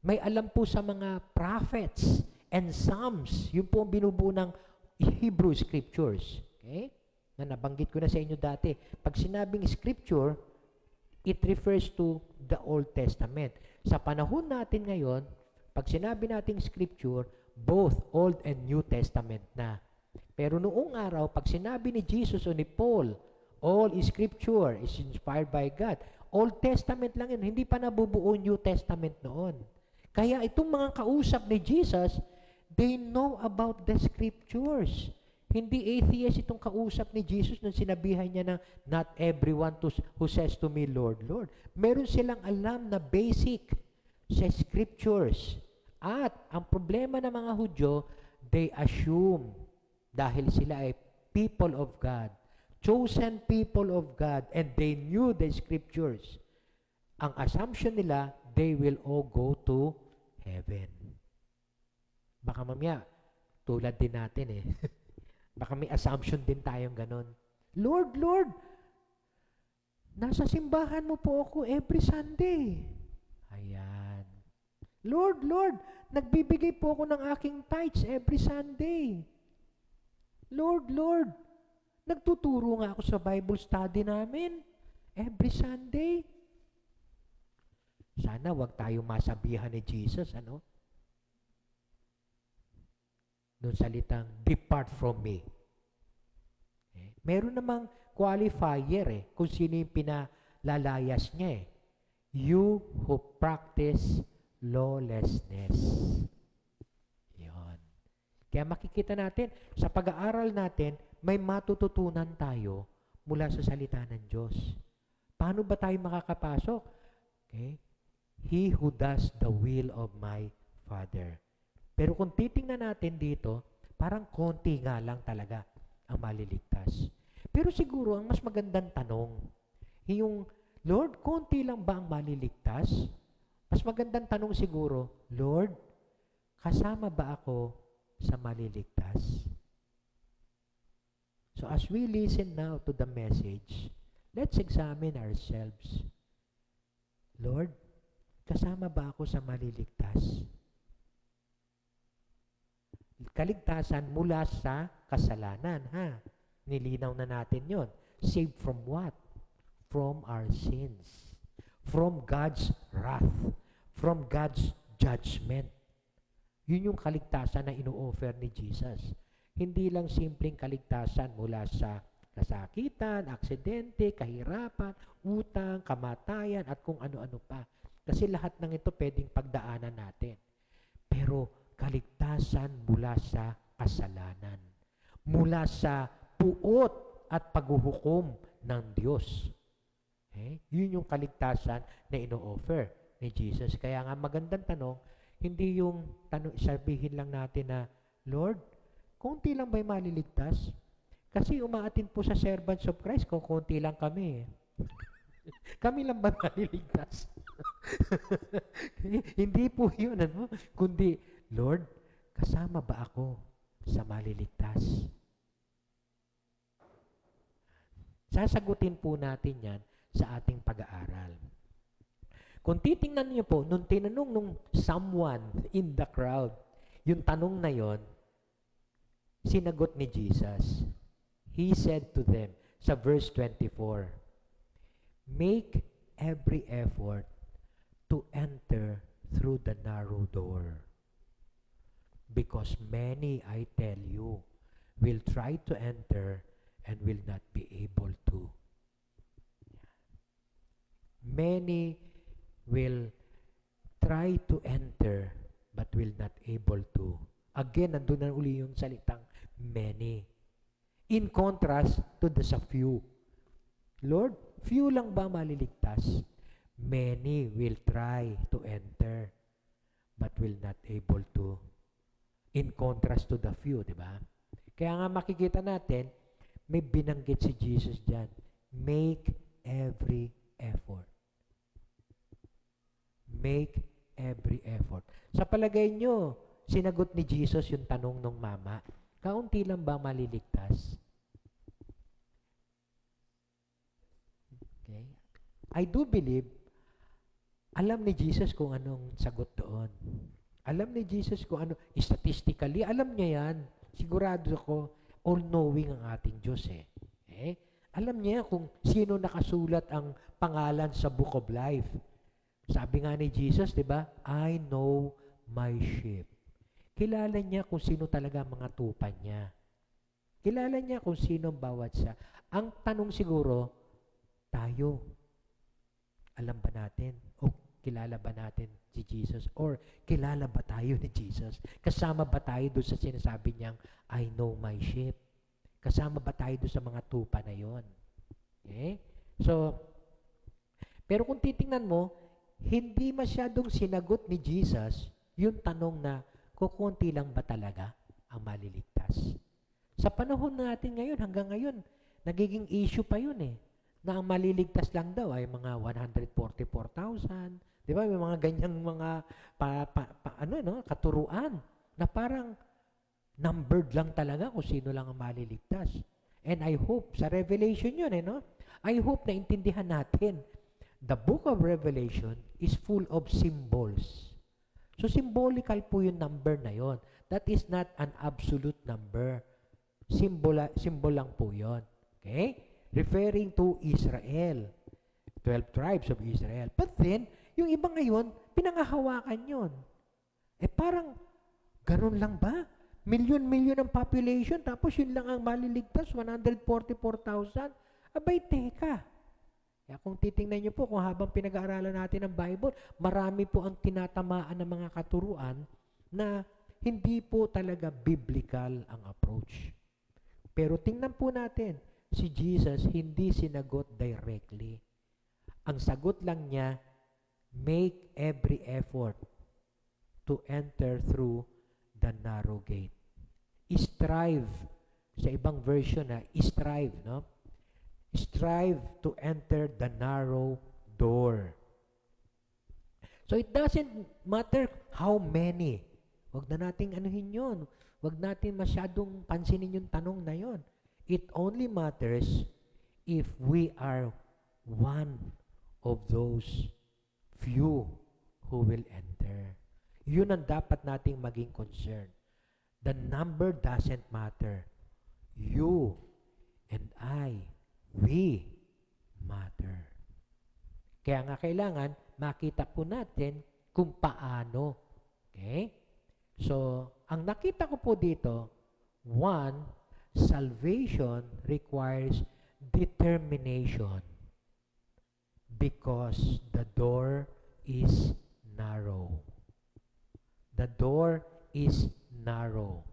May alam po sa mga prophets and Psalms. Yun po ang binubuo ng Hebrew Scriptures. Okay? Na nabanggit ko na sa inyo dati. Pag sinabing Scripture, it refers to the Old Testament. Sa panahon natin ngayon, pag sinabi nating Scripture, both Old and New Testament na. Pero noong araw, pag sinabi ni Jesus o ni Paul, all Scripture is inspired by God. Old Testament lang yun. Hindi pa nabubuo New Testament noon. Kaya itong mga kausap ni Jesus, they know about the Scriptures. Hindi atheist itong kausap ni Jesus nung sinabihan niya na not everyone who says to me, Lord, Lord. Meron silang alam na basic sa Scriptures. At ang problema ng mga Hudyo, they assume dahil sila ay people of God, chosen people of God, and they knew the Scriptures. Ang assumption nila, they will all go to heaven. Baka mamaya, tulad din natin Baka may assumption din tayong ganon. Lord, Lord, nasa simbahan mo po ako every Sunday. Ayan. Lord, Lord, nagbibigay po ako ng aking tithes every Sunday. Lord, Lord, nagtuturo nga ako sa Bible study namin every Sunday. Sana wag tayo masabihan ni Jesus, Noong salitang, depart from me. Meron namang qualifier kung sino yung pinalalayas niya You who practice lawlessness. Yon. Kaya makikita natin, sa pag-aaral natin, may matututunan tayo mula sa salita ng Diyos. Paano ba tayo makakapasok? Okay? He who does the will of my Father. Pero kung titingnan natin dito, parang konti nga lang talaga ang maliligtas. Pero siguro, ang mas magandang tanong, yung, Lord, konti lang ba ang maliligtas? Mas magandang tanong siguro, Lord, kasama ba ako sa maliligtas? So as we listen now to the message, let's examine ourselves. Lord, kasama ba ako sa maliligtas? Kaligtasan mula sa kasalanan, Nilinaw na natin yon. Saved from what? From our sins. From God's wrath. From God's judgment. Yun yung kaligtasan na ino-offer ni Jesus. Hindi lang simpleng kaligtasan mula sa kasakitan, aksidente, kahirapan, utang, kamatayan, at kung ano-ano pa. Kasi lahat ng ito pwedeng pagdaanan natin. Pero kaligtasan mula sa kasalanan. Mula sa puot at paghuhukom ng Diyos. Yun yung kaligtasan na ino-offer ni Jesus. Kaya nga magandang tanong, hindi yung sabihin lang natin na, Lord, konti lang ba'y maliligtas? Kasi umaatin po sa servants of Christ kung konti lang kami. Kami lang ba maliligtas? Hindi po yun, kundi, Lord, kasama ba ako sa maliligtas? Sasagutin po natin yan sa ating pag-aaral. Kung titingnan niyo po, nung tinanong nung someone in the crowd, yung tanong na yon, sinagot ni Jesus. He said to them, sa verse 24, make every effort to enter through the narrow door. Because many, I tell you, will try to enter and will not be able to. Many will try to enter but will not able to. Again, nandun na uli yung salitang many. In contrast to the sa few. Lord, few lang ba maliligtas? Many will try to enter but will not able to. In contrast to the few, di ba? Kaya nga makikita natin, may binanggit si Jesus dyan. Make every effort. Make every effort. Sa palagay nyo, sinagot ni Jesus yung tanong ng mama, kaunti lang ba maliligtas? Okay. I do believe, alam ni Jesus kung anong sagot doon. Alam ni Jesus kung ano, statistically, alam niya yan. Sigurado ako, all-knowing ang ating Diyos eh. Alam niya kung sino nakasulat ang pangalan sa Book of Life. Sabi nga ni Jesus, di ba? I know my sheep. Kilala niya kung sino talaga ang mga tupa niya. Kilala niya kung sino ang bawat sa. Ang tanong siguro, tayo, alam ba natin? O kilala ba natin si Jesus? Or kilala ba tayo ni Jesus? Kasama ba tayo doon sa sinasabi niyang, I know my sheep? Kasama ba tayo doon sa mga tupa na yon? Okay? So, pero kung titingnan mo, hindi masyadong sinagot ni Jesus yung tanong na kukunti lang ba talaga ang maliligtas. Sa panahon natin ngayon, hanggang ngayon, nagiging issue pa yun eh, na ang maliligtas lang daw ay mga 144,000. Di ba? May mga ganyang mga katuruan na parang numbered lang talaga kung sino lang ang maliligtas. And I hope, sa Revelation yun no? I hope na intindihan natin the book of Revelation is full of symbols. So, symbolical po yung number na yon. That is not an absolute number. Symbol lang po yon. Okay? Referring to Israel. 12 tribes of Israel. But then, yung iba ngayon, pinangahawakan yon. Parang, ganun lang ba? Milyon-milyon ang population, tapos yun lang ang maliligtas, 144,000. Abay, teka. Kaya kung titingnan niyo po, kung habang pinag-aaralan natin ang Bible, marami po ang tinatamaan ng mga katuruan na hindi po talaga biblical ang approach. Pero tingnan po natin, si Jesus hindi sinagot directly. Ang sagot lang niya, make every effort to enter through the narrow gate. Strive. Sa ibang version strive, no? Strive to enter the narrow door. So it doesn't matter how many. Huwag na nating anuhin yun. Huwag natin masyadong pansinin yung tanong na yun. It only matters if we are one of those few who will enter. Yun ang dapat nating maging concern. The number doesn't matter. You and I, we matter. Kaya nga kailangan makita po natin kung paano. Okay? So, ang nakita ko po dito, one, salvation requires determination because the door is narrow. The door is narrow.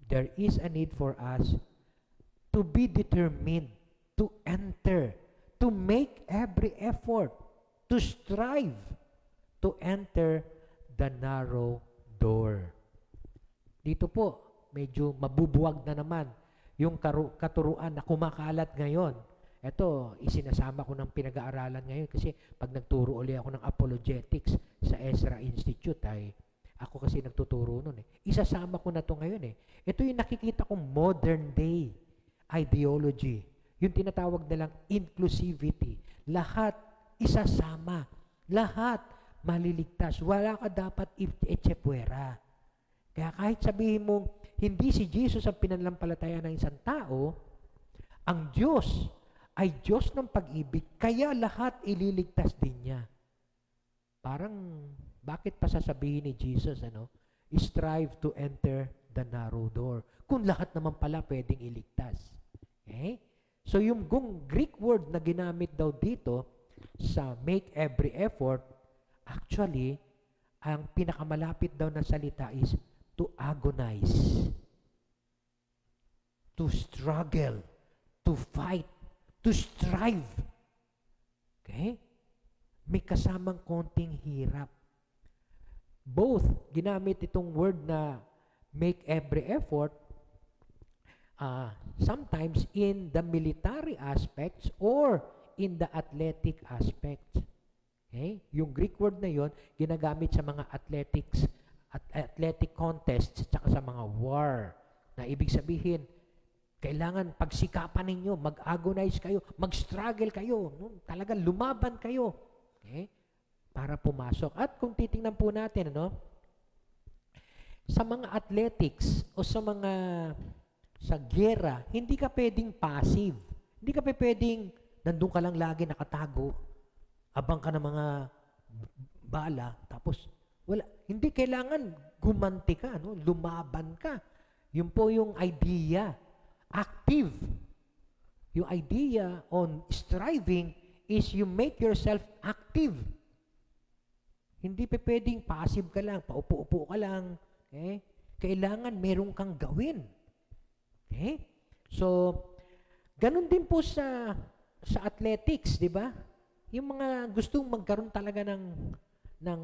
There is a need for us to be determined to enter, to make every effort, to strive to enter the narrow door. Dito po, medyo mabubuwag na naman yung katuruan na kumakalat ngayon. Ito, isinasama ko ng pinag-aaralan ngayon kasi pag nagturo ulit ako ng apologetics sa Ezra Institute ay Ako kasi nagtuturo nun eh. Isasama ko na to ngayon eh. Ito yung nakikita kong modern day ideology. Yung tinatawag nilang inclusivity. Lahat isasama. Lahat maliligtas. Wala ka dapat etsepwera. Kaya kahit sabihin mong hindi si Jesus ang pinanampalataya ng isang tao, ang Diyos ay Diyos ng pag-ibig, kaya lahat ililigtas din niya. Parang, bakit pa sasabihin ni Jesus, strive to enter the narrow door, kung lahat naman pala pwedeng iligtas. Okay? So yung Greek word na ginamit daw dito sa make every effort, actually, ang pinakamalapit daw na salita is to agonize, to struggle, to fight, to strive. Okay? May kasamang konting hirap. Both, ginamit itong word na make every effort, sometimes in the military aspects or in the athletic aspects. Okay? Yung Greek word na yon ginagamit sa mga athletic contests at sa mga war. Na ibig sabihin, kailangan pagsikapan ninyo, mag-agonize kayo, mag-struggle kayo, talagang lumaban kayo. Okay? Para pumasok. At kung titingnan po natin, sa mga athletics o sa gera, hindi ka pwedeng passive. Hindi ka pwedeng nandun ka lang lagi nakatago, abang ka ng mga bala, tapos wala. Hindi kailangan gumanti ka, lumaban ka. Yun po yung idea. Active. Yung idea on striving is you make yourself active. Hindi pwedeng passive ka lang, paupo-upo ka lang. Okay? Kailangan meron kang gawin. Okay? So, ganun din po sa athletics, di ba? Yung mga gustong magkaroon talaga ng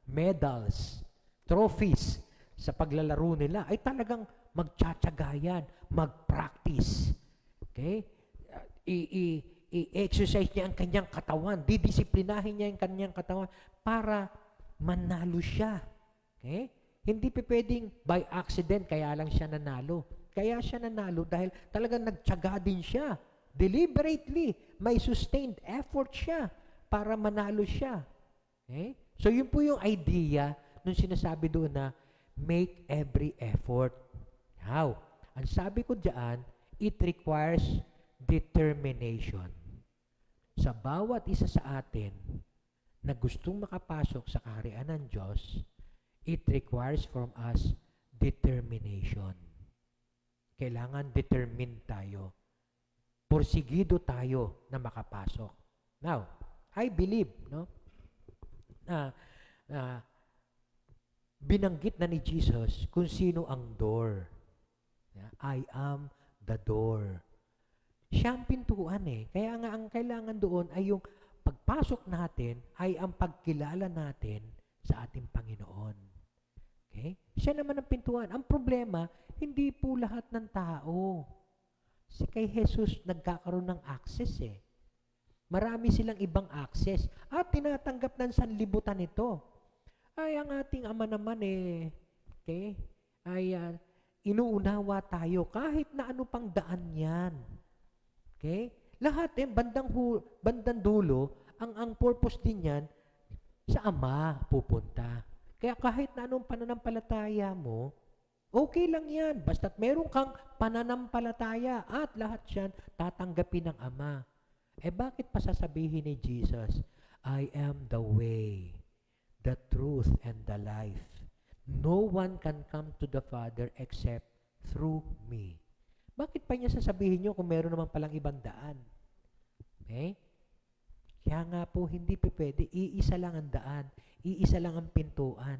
medals, trophies sa paglalaro nila, ay talagang magtsatsagayan, mag-practice. Okay? I-exercise niya ang kanyang katawan, didisiplinahin niya ang kanyang katawan para manalo siya. Okay? Hindi pwedeng by accident kaya lang siya nanalo. Kaya siya nanalo dahil talagang nagtyaga din siya. Deliberately, may sustained effort siya para manalo siya. Okay? So yun po yung idea nung sinasabi doon na make every effort. How? Ang sabi ko diyan, it requires determination. Sa bawat isa sa atin na gustong makapasok sa kaharian ng Diyos, it requires from us determination. Kailangan determined tayo. Porsigido tayo na makapasok. Now, I believe, na binanggit na ni Jesus kung sino ang door. I am the door. Siya ang pintuan eh. Kaya nga ang kailangan doon ay yung pagpasok natin ay ang pagkilala natin sa ating Panginoon. Okay? Siya naman ang pintuan. Ang problema, hindi po lahat ng tao. Kay Jesus nagkakaroon ng access eh. Marami silang ibang access at tinatanggap ng sanlibutan ito. Ay, ang ating Ama naman okay, ay inuunawa tayo kahit na ano pang daan yan. Okay? Lahat bandang dulo, ang purpose din yan, sa Ama pupunta. Kaya kahit na anong pananampalataya mo, okay lang yan. Basta't meron kang pananampalataya at lahat yan tatanggapin ng Ama. Bakit pa sasabihin ni Jesus, I am the way, the truth, and the life. No one can come to the Father except through me. Bakit pa niya sasabihin nyo kung meron naman palang ibang daan? Okay? Kaya nga po, hindi pwede. Iisa lang ang daan. Iisa lang ang pintuan,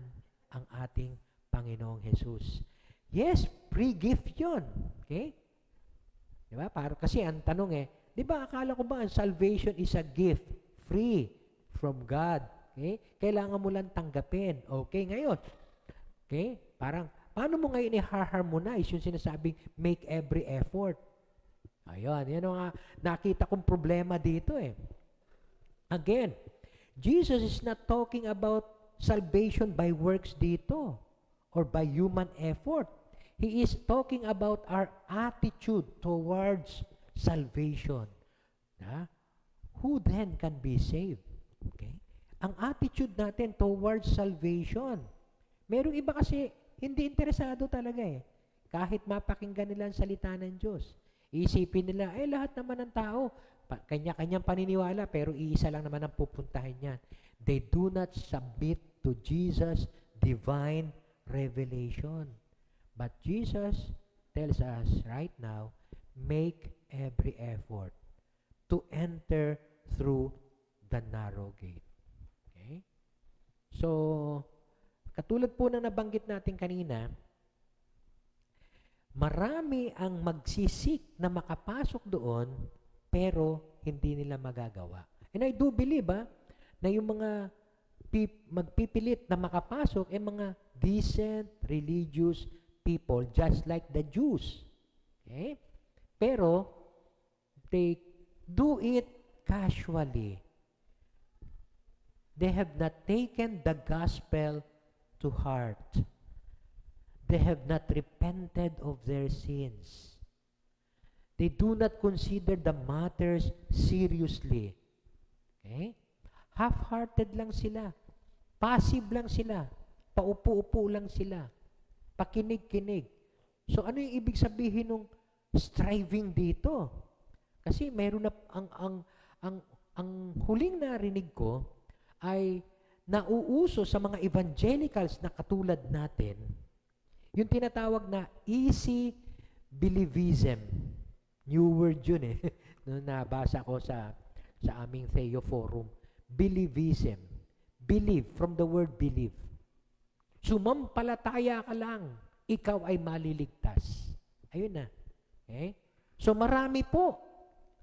ang ating Panginoong Jesus. Yes, free gift yun. Okay? Diba? Kasi ang tanong di ba akala ko ba ang salvation is a gift, free from God? Okay? Kailangan mo lang tanggapin. Okay, ngayon. Okay? Paano mo ngayon i-harmonize yung sinasabing make every effort? Ayun, yan ang nakita kong problema dito Again, Jesus is not talking about salvation by works dito or by human effort. He is talking about our attitude towards salvation. Who then can be saved? Okay? Ang attitude natin towards salvation. Merong iba kasi hindi interesado talaga eh. Kahit mapakinggan nila ang salita ng Diyos. Iisipin nila, lahat naman ng tao, kanya-kanyang paniniwala, pero iisa lang naman ang pupuntahin yan. They do not submit to Jesus' divine revelation. But Jesus tells us right now, make every effort to enter through the narrow gate. Okay? So, katulad po na nabanggit natin kanina, marami ang magsisik na makapasok doon, pero hindi nila magagawa. And I do believe na yung mga magpipilit na makapasok ay mga decent, religious people, just like the Jews. Okay? Pero, they do it casually. They have not taken the gospel to heart. They have not repented of their sins. They do not consider the matters seriously. Okay? Half-hearted lang sila. Passive lang sila. Paupo-upo lang sila. Pakinig-kinig. So ano yung ibig sabihin ng striving dito? Kasi mayroon na ang huling narinig ko ay nauuso sa mga evangelicals na katulad natin, yung tinatawag na easy believism. New word yun eh. No, nabasa ko sa aming Theo Forum. Believism. Believe, from the word believe. Sumampalataya ka lang, ikaw ay maliligtas. Ayun na. Okay? So marami po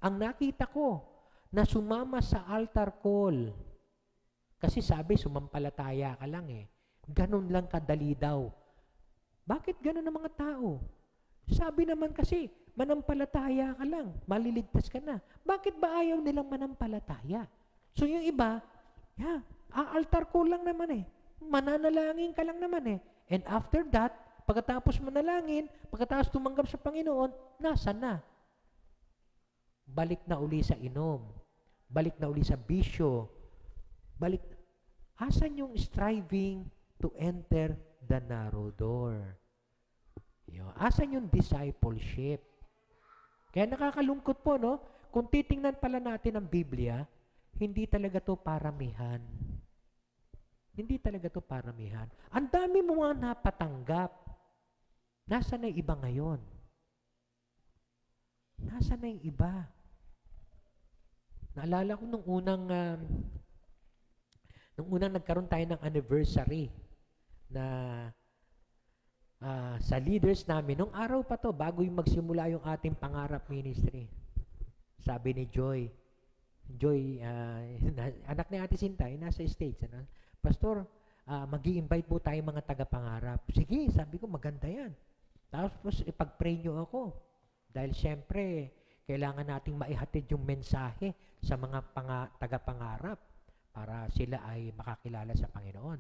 ang nakita ko na sumama sa altar call. Kasi sabi, sumampalataya ka lang eh. Ganun lang kadali daw. Bakit ganun ang mga tao? Sabi naman kasi, manampalataya ka lang, maliligtas ka na. Bakit ba ayaw nilang manampalataya? So yung iba, altar call lang naman eh. Mananalangin ka lang naman eh. And after that, pagkatapos manalangin, pagkatapos tumanggap sa Panginoon, nasa na? Balik na uli sa inom. Balik na uli sa bisyo. Asan yung striving to enter the narrow door? Asan yung discipleship? Kaya nakakalungkot po, no? Kung titingnan pala natin ang Biblia, hindi talaga to paramihan. Hindi talaga to paramihan. Ang dami mo mga napatanggap. Nasaan na yung iba ngayon? Nasaan na yung iba? Naalala ko nung unang nagkaroon tayo ng anniversary na sa leaders namin, nung araw pa to, bago yung magsimula yung ating pangarap ministry. Sabi ni Joy, anak ni Ate Sinta, nasa States, Pastor, mag-i-invite po tayo mga taga-pangarap. Sige, sabi ko, maganda yan. Tapos, ipag-pray nyo ako. Dahil siyempre, kailangan nating maihatid yung mensahe sa mga taga-pangarap para sila ay makakilala sa Panginoon.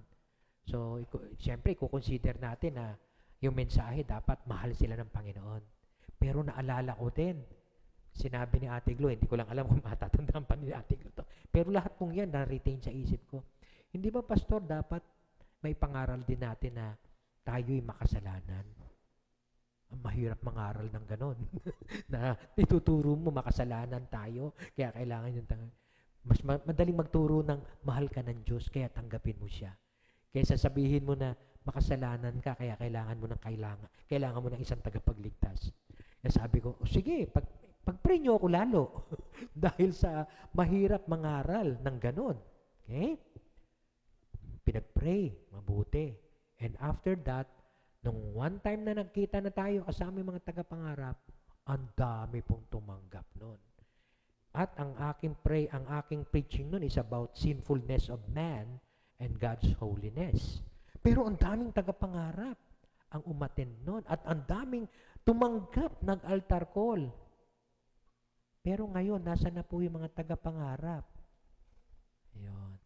So, siyempre, kukonsider natin na yung mensahe dapat mahal sila ng Panginoon. Pero naalala ko din, sinabi ni Ate Glo, hindi ko lang alam kung matatandaan pa ni Ate Glo to. Pero lahat pong yan na-retain sa isip ko. Hindi ba, Pastor, dapat may pangaral din natin na tayo'y makasalanan? Ang mahirap mangaral ng ganon. Na ituturo mo makasalanan tayo, kaya kailangan yung mas madaling magturo ng mahal ka ng Diyos, kaya tanggapin mo siya. Kaya sasabihin mo na makasalanan ka, kaya kailangan mo ng isang tagapagligtas. Kaya sabi ko, sige, pag-pray nyo ako lalo. Dahil sa mahirap mangaral ng ganon. Okay? Pinag-pray, mabuti. And after that, nung one time na nagkita na tayo kasama yung mga tagapangarap, ang dami pong tumanggap nun. At ang aking preaching nun is about sinfulness of man and God's holiness. Pero ang daming tagapangarap ang umattend nun. At ang daming tumanggap ng altar call. Pero ngayon, nasa na po yung mga tagapangarap? Ayun.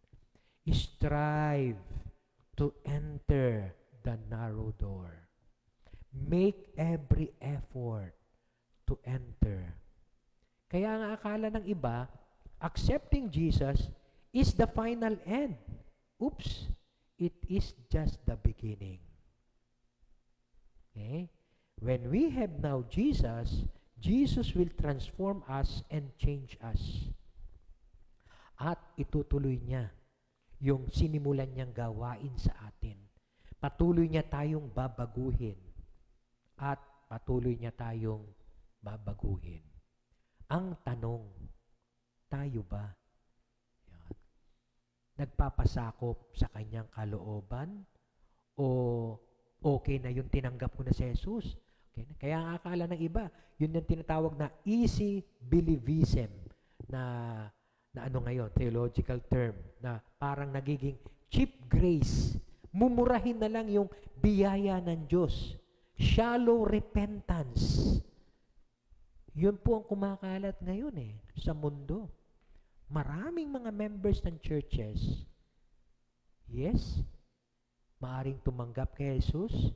Strive to enter the narrow door. Make every effort to enter. Kaya nga akala ng iba, accepting Jesus is the final end. Oops! It is just the beginning. Okay? When we have now Jesus, Jesus will transform us and change us. At itutuloy niya yung sinimulan niyang gawain sa atin. Patuloy niya tayong babaguhin. At patuloy niya tayong babaguhin. Ang tanong, tayo ba? Yan. Nagpapasakop sa kanyang kalooban? O okay na yung tinanggap ko na si Jesus? Okay na? Kaya ang akala ng iba, yun yung tinatawag na easy believism na ano ngayon, theological term, na parang nagiging cheap grace. Mumurahin na lang yung biyaya ng Diyos. Shallow repentance. Yun po ang kumakalat ngayon sa mundo. Maraming mga members ng churches, yes, maaring tumanggap kay Jesus,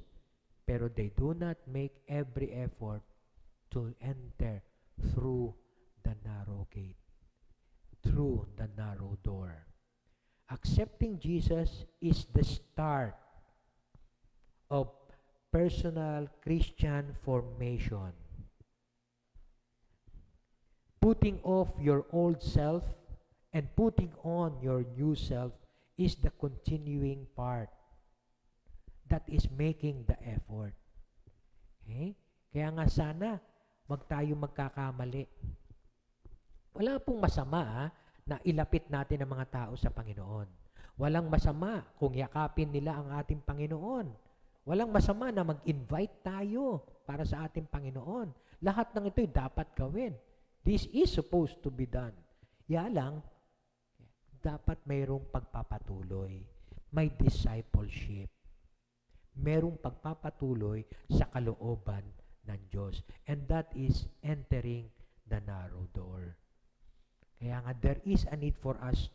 pero they do not make every effort to enter through the narrow gate, through the narrow door. Accepting Jesus is the start of personal Christian formation. Putting off your old self and putting on your new self is the continuing part that is making the effort. Okay? Kaya nga sana, wag tayo magkakamali. Wala pong masama na ilapit natin ang mga tao sa Panginoon. Walang masama kung yakapin nila ang ating Panginoon. Walang masama na mag-invite tayo para sa ating Panginoon. Lahat ng ito'y dapat gawin. This is supposed to be done. Lang, dapat mayroong pagpapatuloy. May discipleship. Mayroong pagpapatuloy sa kalooban ng Diyos. And that is entering the narrow door. Kaya nga, there is a need for us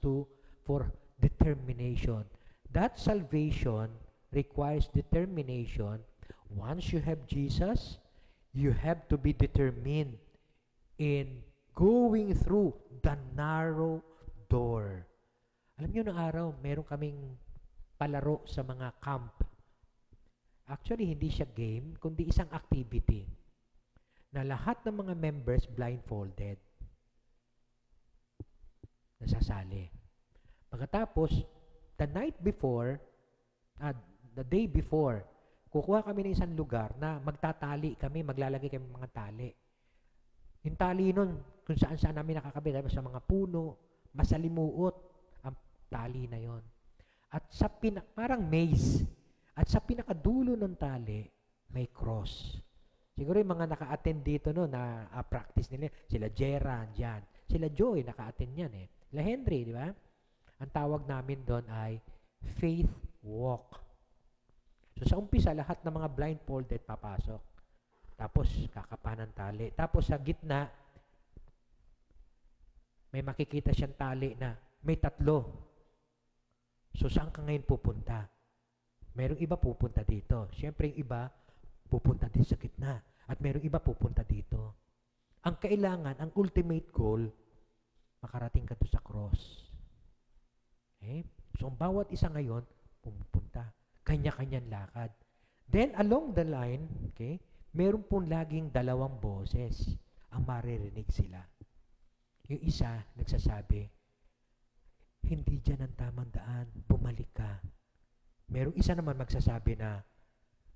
for determination. That salvation requires determination. Once you have Jesus, you have to be determined in going through the narrow door. Alam niyo, noong araw, meron kaming palaro sa mga camp. Actually, hindi siya game, kundi isang activity na lahat ng mga members blindfolded nasasali. Pagkatapos, the night before, the day before, kukuha kami ng isang lugar na magtatali kami, maglalagay kami ng mga tali. Yung tali nun, kung saan-saan namin nakakabit, sa mga puno, masalimuot ang tali na yon. At sa parang maze, at sa pinakadulo ng tali, may cross. Siguro yung mga naka-attend dito no, na practice nila, sila Jera, dyan. Sila Joy, naka-attend yan Sila Henry, di ba? Ang tawag namin doon ay faith walk. So sa umpisa, lahat ng mga blindfolded papasok. Tapos, kakapanan tali. Tapos, sa gitna, may makikita siyang tali na may 3. So, saan ka ngayon pupunta? Merong iba pupunta dito. Siyempre, yung iba pupunta din sa gitna. At merong iba pupunta dito. Ang kailangan, ang ultimate goal, makarating ka to sa cross. Okay? So, ang bawat isa ngayon, pupunta. Kanya-kanyang lakad. Then, along the line, okay, meron pong laging 2 boses ang maririnig sila. Yung isa, nagsasabi, hindi dyan ang tamang daan, bumalik ka. Merong isa naman magsasabi na,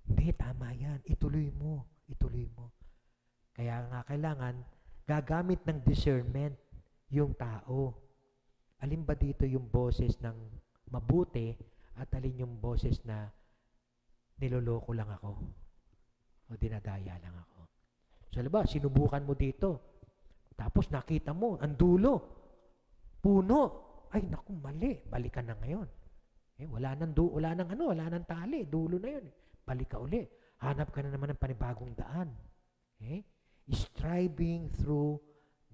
hindi, tama yan, ituloy mo, ituloy mo. Kaya nga kailangan, gagamit ng discernment yung tao. Alin ba dito yung boses ng mabuti at alin yung boses na niloloko lang ako? O dinadaya lang ako. So, diba, sinubukan mo dito. Tapos nakita mo, ang dulo, puno. Ay, naku, mali. Balikan na ngayon. Wala nang tali. Dulo na yun. Balik ka uli. Hanap ka na naman ng panibagong daan. Striving through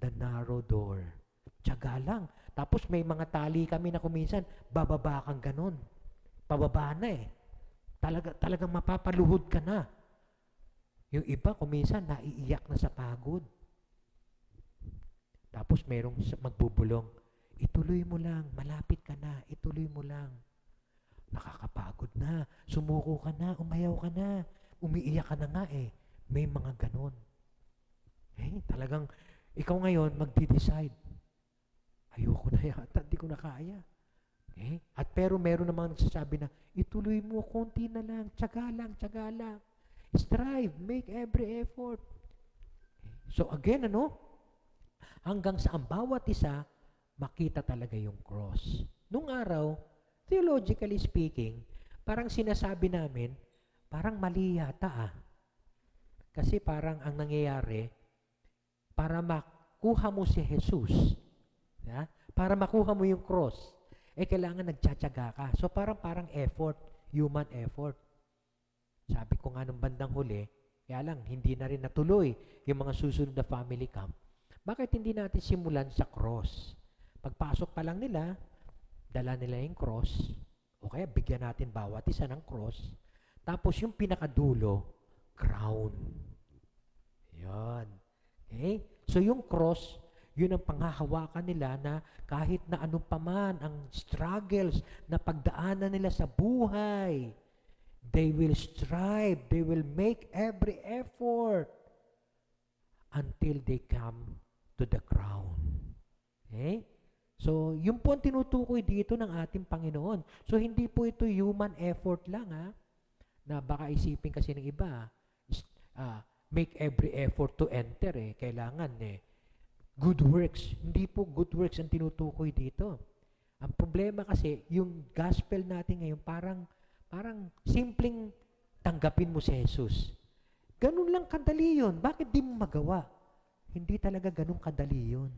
the narrow door. Tiyaga lang. Tapos may mga tali kami na kuminsan, bababa kang ganon. pababa na eh. Talagang mapapaluhod ka na. Yung iba, kuminsan, naiiyak na sa pagod. Tapos merong magbubulong, ituloy mo lang, malapit ka na, ituloy mo lang. Nakakapagod na, sumuko ka na, umayaw ka na, umiiyak ka na nga eh. May mga ganon. Talagang, ikaw ngayon, magdi-decide. Ayoko na yata, hindi ko na kaya. At pero meron namang nagsasabi na, ituloy mo, konti na lang, tiyaga lang, tiyaga lang. Strive, make every effort. So again, hanggang sa ang bawat isa, makita talaga yung cross. Nung araw, theologically speaking, parang sinasabi namin, parang mali yata Kasi parang ang nangyayari, para makuha mo si Jesus, para makuha mo yung cross, kailangan nagtsatsaga ka. So parang effort, human effort. Sabi ko nga nung bandang huli, kaya lang, hindi na rin natuloy yung mga susunod na family camp. Bakit hindi natin simulan sa cross? Pagpasok pa lang nila, dala nila yung cross, o kaya bigyan natin bawat isa ng cross, tapos yung pinakadulo, crown. Yan. So yung cross, yun ang panghahawakan nila na kahit na anong paman ang struggles na pagdaanan nila sa buhay, they will strive, they will make every effort until they come to the crown. So, yun po ang tinutukoy dito ng ating Panginoon. So, hindi po ito human effort lang, na baka isipin kasi ng iba, make every effort to enter, kailangan, good works. Hindi po good works ang tinutukoy dito. Ang problema kasi, yung gospel natin ngayon, parang simpleng tanggapin mo si Jesus. Ganun lang kadali yun. Bakit di mo magawa? Hindi talaga ganun kadali yun.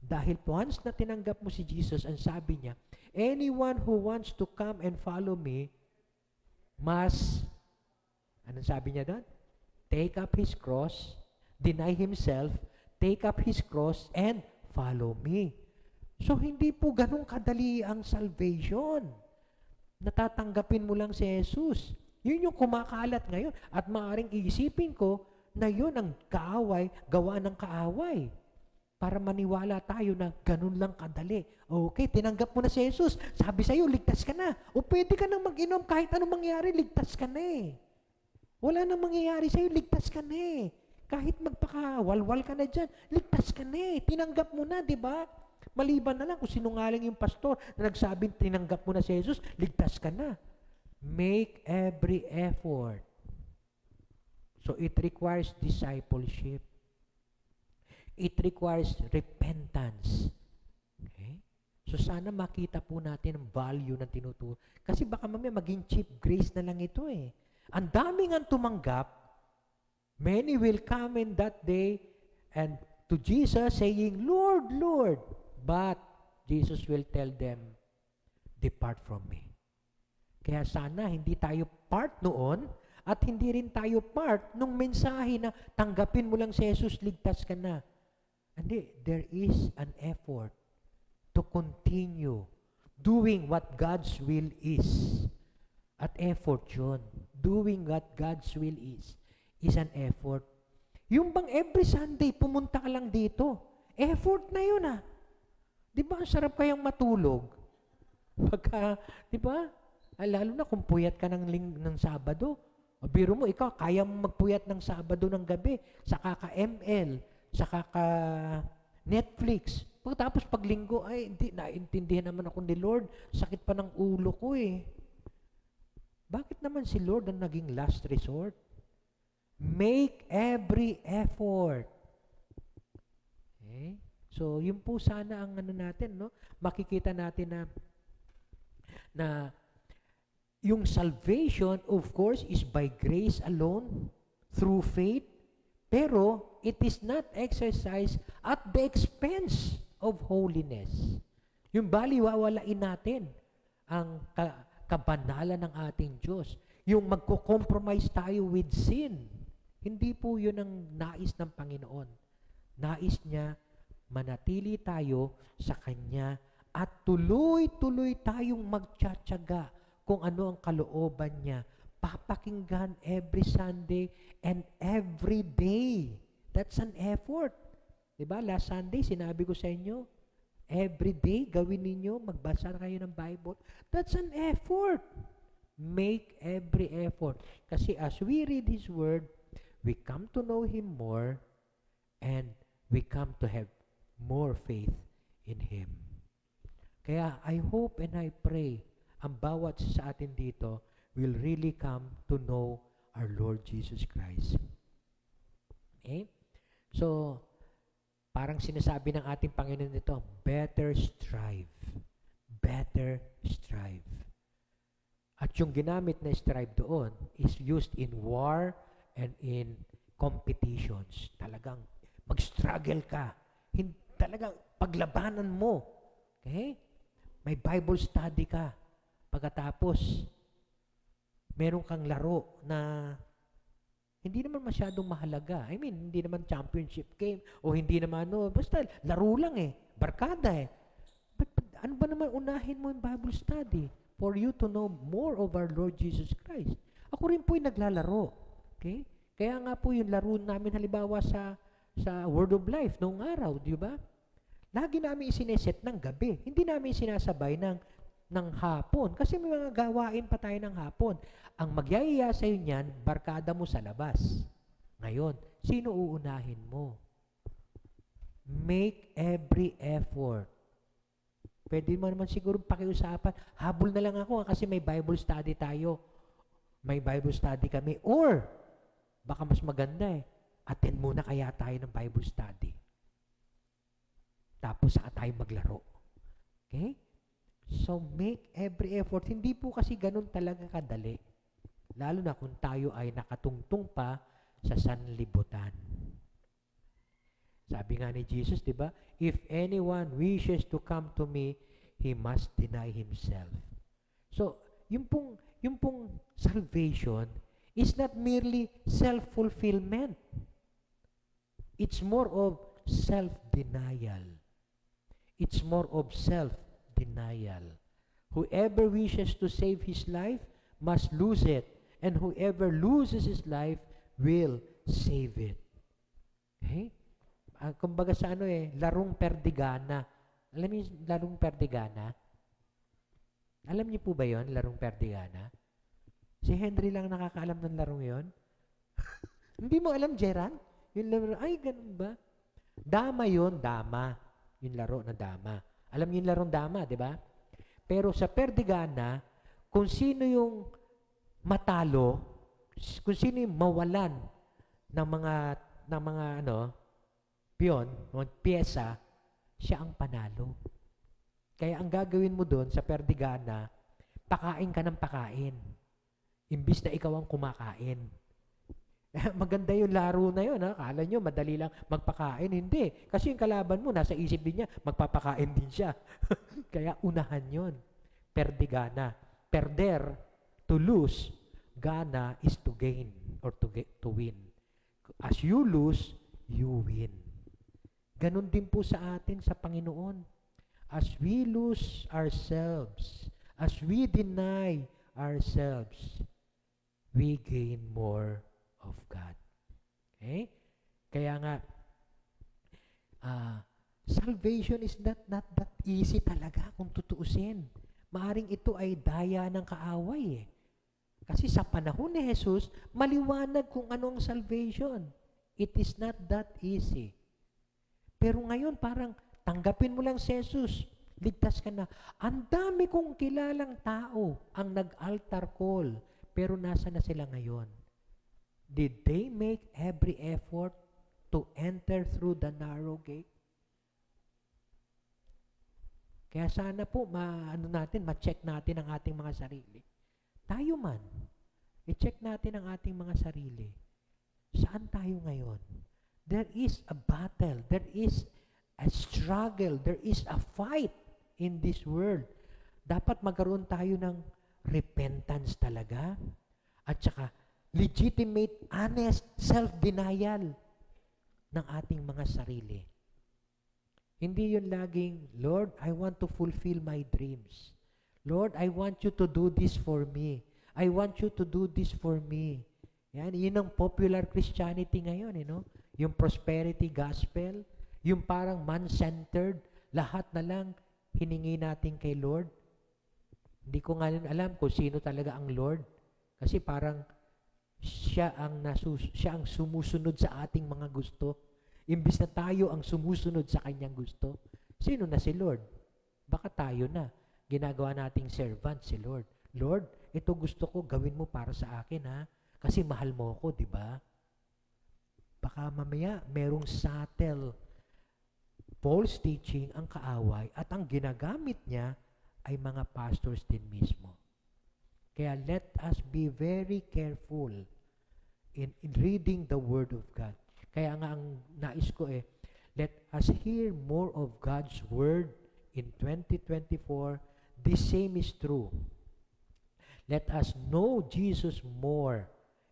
Dahil once na tinanggap mo si Jesus, ang sabi niya, anyone who wants to come and follow me must, anong sabi niya doon? Take up his cross, deny himself, take up his cross, and follow me. So, hindi po ganun kadali ang salvation. Natatanggapin mo lang si Jesus. Yun yung kumakalat ngayon. At maaaring iisipin ko na yun ang kaaway, gawa ng kaaway. Para maniwala tayo na ganun lang kadali. Okay, tinanggap mo na si Jesus. Sabi sa'yo, ligtas ka na. O pwede ka nang mag-inom kahit anong mangyari, ligtas ka na Wala nang mangyayari sa'yo, ligtas ka na Kahit magpakawalwal ka na dyan, ligtas ka na Tinanggap mo na, di ba? Maliban na lang kung sinungaling yung pastor na nagsabing tinanggap mo na si Jesus, ligtas ka na. Make every effort. So it requires discipleship. It requires repentance. So sana makita po natin ang value ng tinuturo. Kasi baka mamaya maging cheap grace na lang ito Ang daming ang tumanggap, many will come in that day and to Jesus saying, Lord, Lord. But Jesus will tell them, depart from me. Kaya sana hindi tayo part noon at hindi rin tayo part nung mensahe na tanggapin mo lang si Jesus, ligtas ka na. Hindi, there is an effort to continue doing what God's will is. At effort yun. Doing what God's will is an effort. Yung bang every Sunday, pumunta ka lang dito, effort na yun Di ba, ang sarap kayang matulog? Pagka, di ba? Lalo na kung puyat ka ng Sabado. O biro mo, ikaw, kaya mong magpuyat ng Sabado ng gabi sa kaka-ML, sa kaka-Netflix. Pagkatapos pag linggo, ay, hindi, naintindihan naman ako ni Lord, sakit pa ng ulo ko Bakit naman si Lord ang naging last resort? Make every effort. So, yun po sana ang natin, makikita natin na yung salvation, of course, is by grace alone, through faith, pero it is not exercised at the expense of holiness. Yung baliwawalain natin ang kabanalan ng ating Diyos. Yung magko-compromise tayo with sin. Hindi po yun ang nais ng Panginoon. Nais niya manatili tayo sa Kanya at tuloy-tuloy tayong magtsatsaga kung ano ang kalooban niya. Papakinggan every Sunday and every day. That's an effort. Diba? Last Sunday, sinabi ko sa inyo, every day, gawin ninyo, magbasa kayo ng Bible. That's an effort. Make every effort. Kasi as we read His Word, we come to know Him more and we come to have more faith in Him. Kaya I hope and I pray ang bawat sa atin dito will really come to know our Lord Jesus Christ. Okay? So, parang sinasabi ng ating Panginoon nito, better strive. Better strive. At yung ginamit na strive doon is used in war and in competitions. Talagang mag-struggle ka. Talagang paglabanan mo. Okay? May Bible study ka. Pagkatapos, meron kang laro na hindi naman masyadong mahalaga. I mean, hindi naman championship game o hindi naman basta laro lang barkada But ano ba naman unahin mo yung Bible study for you to know more of our Lord Jesus Christ? Ako rin po yung naglalaro. Okay? Kaya nga po yung laro namin halimbawa sa Word of Life noong araw, di ba? Lagi namin isineset ng gabi. Hindi namin sinasabay ng hapon. Kasi may mga gawain pa tayo ng hapon. Ang magyayaya sa'yo niyan, barkada mo sa labas. Ngayon, sino uunahin mo? Make every effort. Pwede mo naman siguro pakiusapan, habol na lang ako kasi may Bible study tayo. May Bible study kami. Or, baka mas maganda attend muna kaya tayo ng Bible study. Tapos saka tayo maglaro. Okay? So, make every effort. Hindi po kasi ganun talaga kadali. Lalo na kung tayo ay nakatungtong pa sa sanlibutan. Sabi nga ni Jesus, di ba? If anyone wishes to come to me, he must deny himself. So, yung pong salvation is not merely self-fulfillment. It's more of self-denial. It's more of self-denial. Whoever wishes to save his life must lose it. And whoever loses his life will save it. Okay? Kumbaga sa larong perdigana. Alam niyo larong perdigana? Alam niyo po ba yon larong perdigana? Si Henry lang nakakaalam ng larong yon. Hindi mo alam, Gerald? Yung laro, ay, ganun ba? Dama yon, dama. Yung laro na dama. Alam niyo yung larong dama, di ba? Pero sa perdigana, kung sino yung matalo, kung sino yung mawalan ng mga piyon, pyesa, siya ang panalo. Kaya ang gagawin mo doon sa perdigana, pakain ka ng pakain. Imbis na ikaw ang kumakain. Maganda yung laro na yun. Akala nyo, madali lang magpakain. Hindi. Kasi yung kalaban mo, nasa isip din niya, magpapakain din siya. Kaya unahan yun. Perdigana. Perder, to lose. Gana is to gain or to win. As you lose, you win. Ganon din po sa atin sa Panginoon. As we lose ourselves, as we deny ourselves, we gain more of God. Okay? Kaya nga, salvation is not that easy talaga kung tutuusin. Maaring ito ay daya ng kaaway Kasi sa panahon ni Jesus, maliwanag kung ano ang salvation. It is not that easy. Pero ngayon, parang tanggapin mo lang si Jesus. Ligtas ka na. Ang dami kong kilalang tao ang nag-altar call. Pero nasa na sila ngayon? Did they make every effort to enter through the narrow gate? Kaya sana po, ma-check natin ang ating mga sarili. Tayo man, i-check natin ang ating mga sarili. Saan tayo ngayon? There is a battle. There is a struggle. There is a fight in this world. Dapat magkaroon tayo ng repentance talaga. At saka, legitimate, honest self-denial ng ating mga sarili. Hindi yun laging, Lord, I want to fulfill my dreams. Lord, I want you to do this for me. I want you to do this for me. Yan, yun ang popular Christianity ngayon, Yung prosperity gospel, yung parang man-centered, lahat na lang hiningi natin kay Lord. Hindi ko nga alam kung sino talaga ang Lord. Kasi parang siya ang sumusunod sa ating mga gusto. Imbis na tayo ang sumusunod sa kanyang gusto. Sino na si Lord? Baka tayo na. Ginagawa nating servant si Lord. Lord, ito gusto ko, gawin mo para sa akin, ha? Kasi mahal mo ako, di ba? Baka mamaya merong subtle false teaching ang kaaway at ang ginagamit niya ay mga pastors din mismo. Kaya let us be very careful in reading the Word of God. Kaya nga ang nais ko let us hear more of God's Word in 2024. The same is true. Let us know Jesus more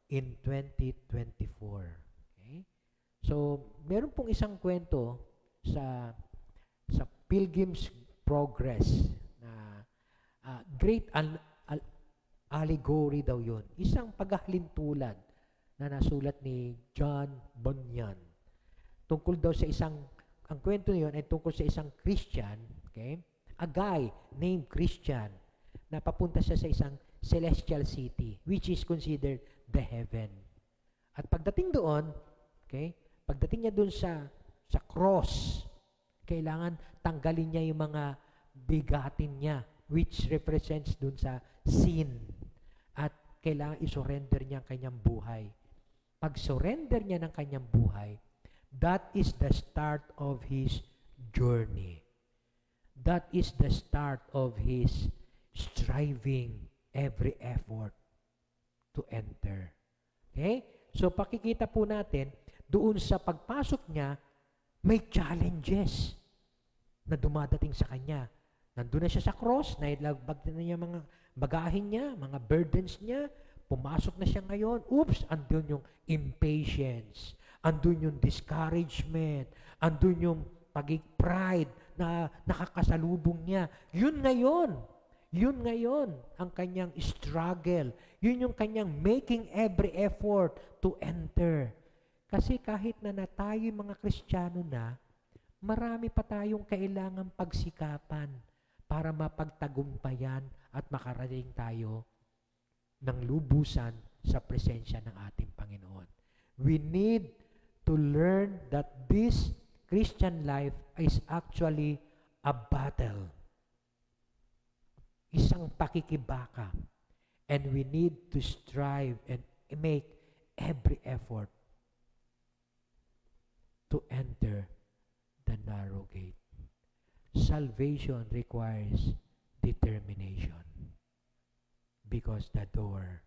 in 2024. Okay? So, meron pong isang kwento sa Pilgrim's Progress na great allegory daw yun. Isang paghahalintulad na nasulat ni John Bunyan. Tungkol daw sa ang kwento niyon ay tungkol sa isang Christian, okay? A guy named Christian na papunta siya sa isang celestial city, which is considered the heaven. At pagdating doon, okay, pagdating niya doon sa cross, kailangan tanggalin niya yung mga bigatin niya, which represents doon sa sin. At kailangan isurrender niya ang kanyang buhay. Pag surrender niya ng kanyang buhay, that is the start of his journey. That is the start of his striving every effort to enter. Okay? So pakikita po natin, doon sa pagpasok niya, may challenges na dumadating sa kanya. Nandun na siya sa cross, nailabag na niya mga bagahin niya, mga burdens niya, pumasok na siya ngayon. Oops, andun yung impatience, andun yung discouragement, andun yung pride na nakakasalubong niya. Yun ngayon ang kanyang struggle. Yun yung kanyang making every effort to enter. Kasi kahit na tayo mga Kristiyano na, marami pa tayong kailangang pagsikapan para mapagtagumpayan at makarating tayo ng lubusan sa presensya ng ating Panginoon. We need to learn that this Christian life is actually a battle. Isang pakikibaka. And we need to strive and make every effort to enter the narrow gate. Salvation requires determination because the door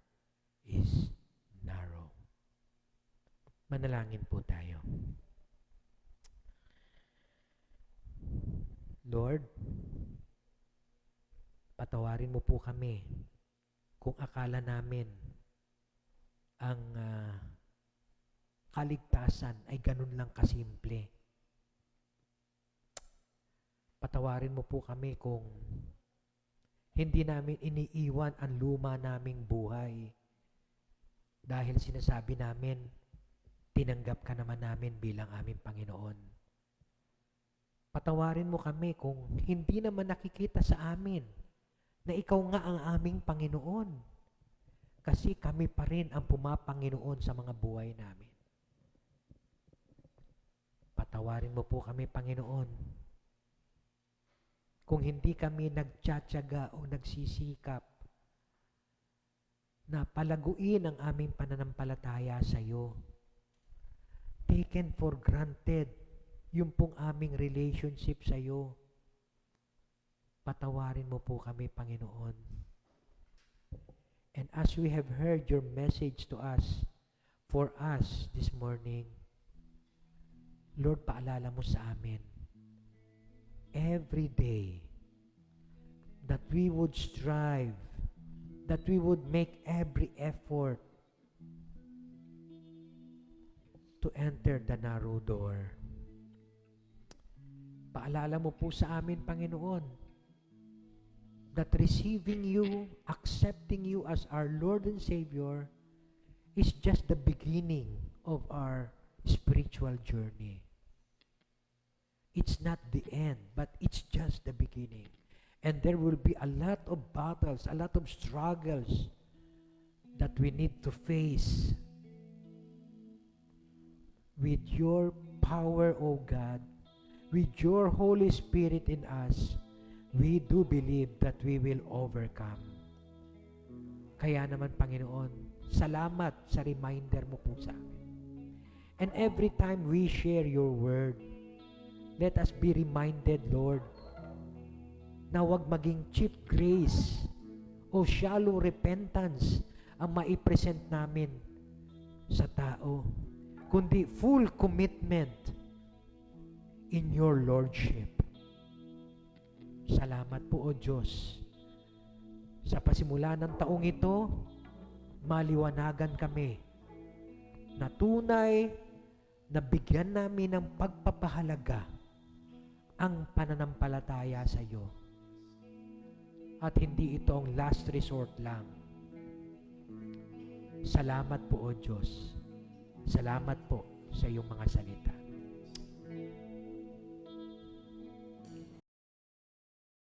is narrow. Manalangin po tayo. Lord, patawarin mo po kami kung akala namin ang kaligtasan ay ganun lang kasimple. Patawarin mo po kami kung hindi namin iniiwan ang luma naming buhay dahil sinasabi namin, tinanggap ka naman namin bilang aming Panginoon. Patawarin mo kami kung hindi naman nakikita sa amin na ikaw nga ang aming Panginoon. Kasi kami pa rin ang pumapanginoon sa mga buhay namin. Patawarin mo po kami, Panginoon, kung hindi kami nagtsatsaga o nagsisikap na palaguin ang aming pananampalataya sa iyo. Taken for granted yung pong aming relationship sa iyo. Patawarin mo po kami, Panginoon. And as we have heard your message to us, for us this morning, Lord, paalala mo sa amin, every day, that we would strive, that we would make every effort to enter the narrow door. Paalala mo po sa amin, Panginoon, that receiving you, accepting you as our Lord and Savior is just the beginning of our spiritual journey. It's not the end, but it's just the beginning. And there will be a lot of battles, a lot of struggles that we need to face. With your power, O God, with your Holy Spirit in us, we do believe that we will overcome. Kaya naman, Panginoon, salamat sa reminder mo po sa amin. And every time we share your word, let us be reminded, Lord, na huwag maging cheap grace o shallow repentance ang maipresent namin sa tao, kundi full commitment in your Lordship. Salamat po, O Diyos. Sa pasimula ng taong ito, maliwanagan kami na tunay na bigyan namin ng pagpapahalaga ang pananampalataya sa iyo. At hindi ito ang last resort lang. Salamat po, O Diyos. Salamat po sa iyong mga salita.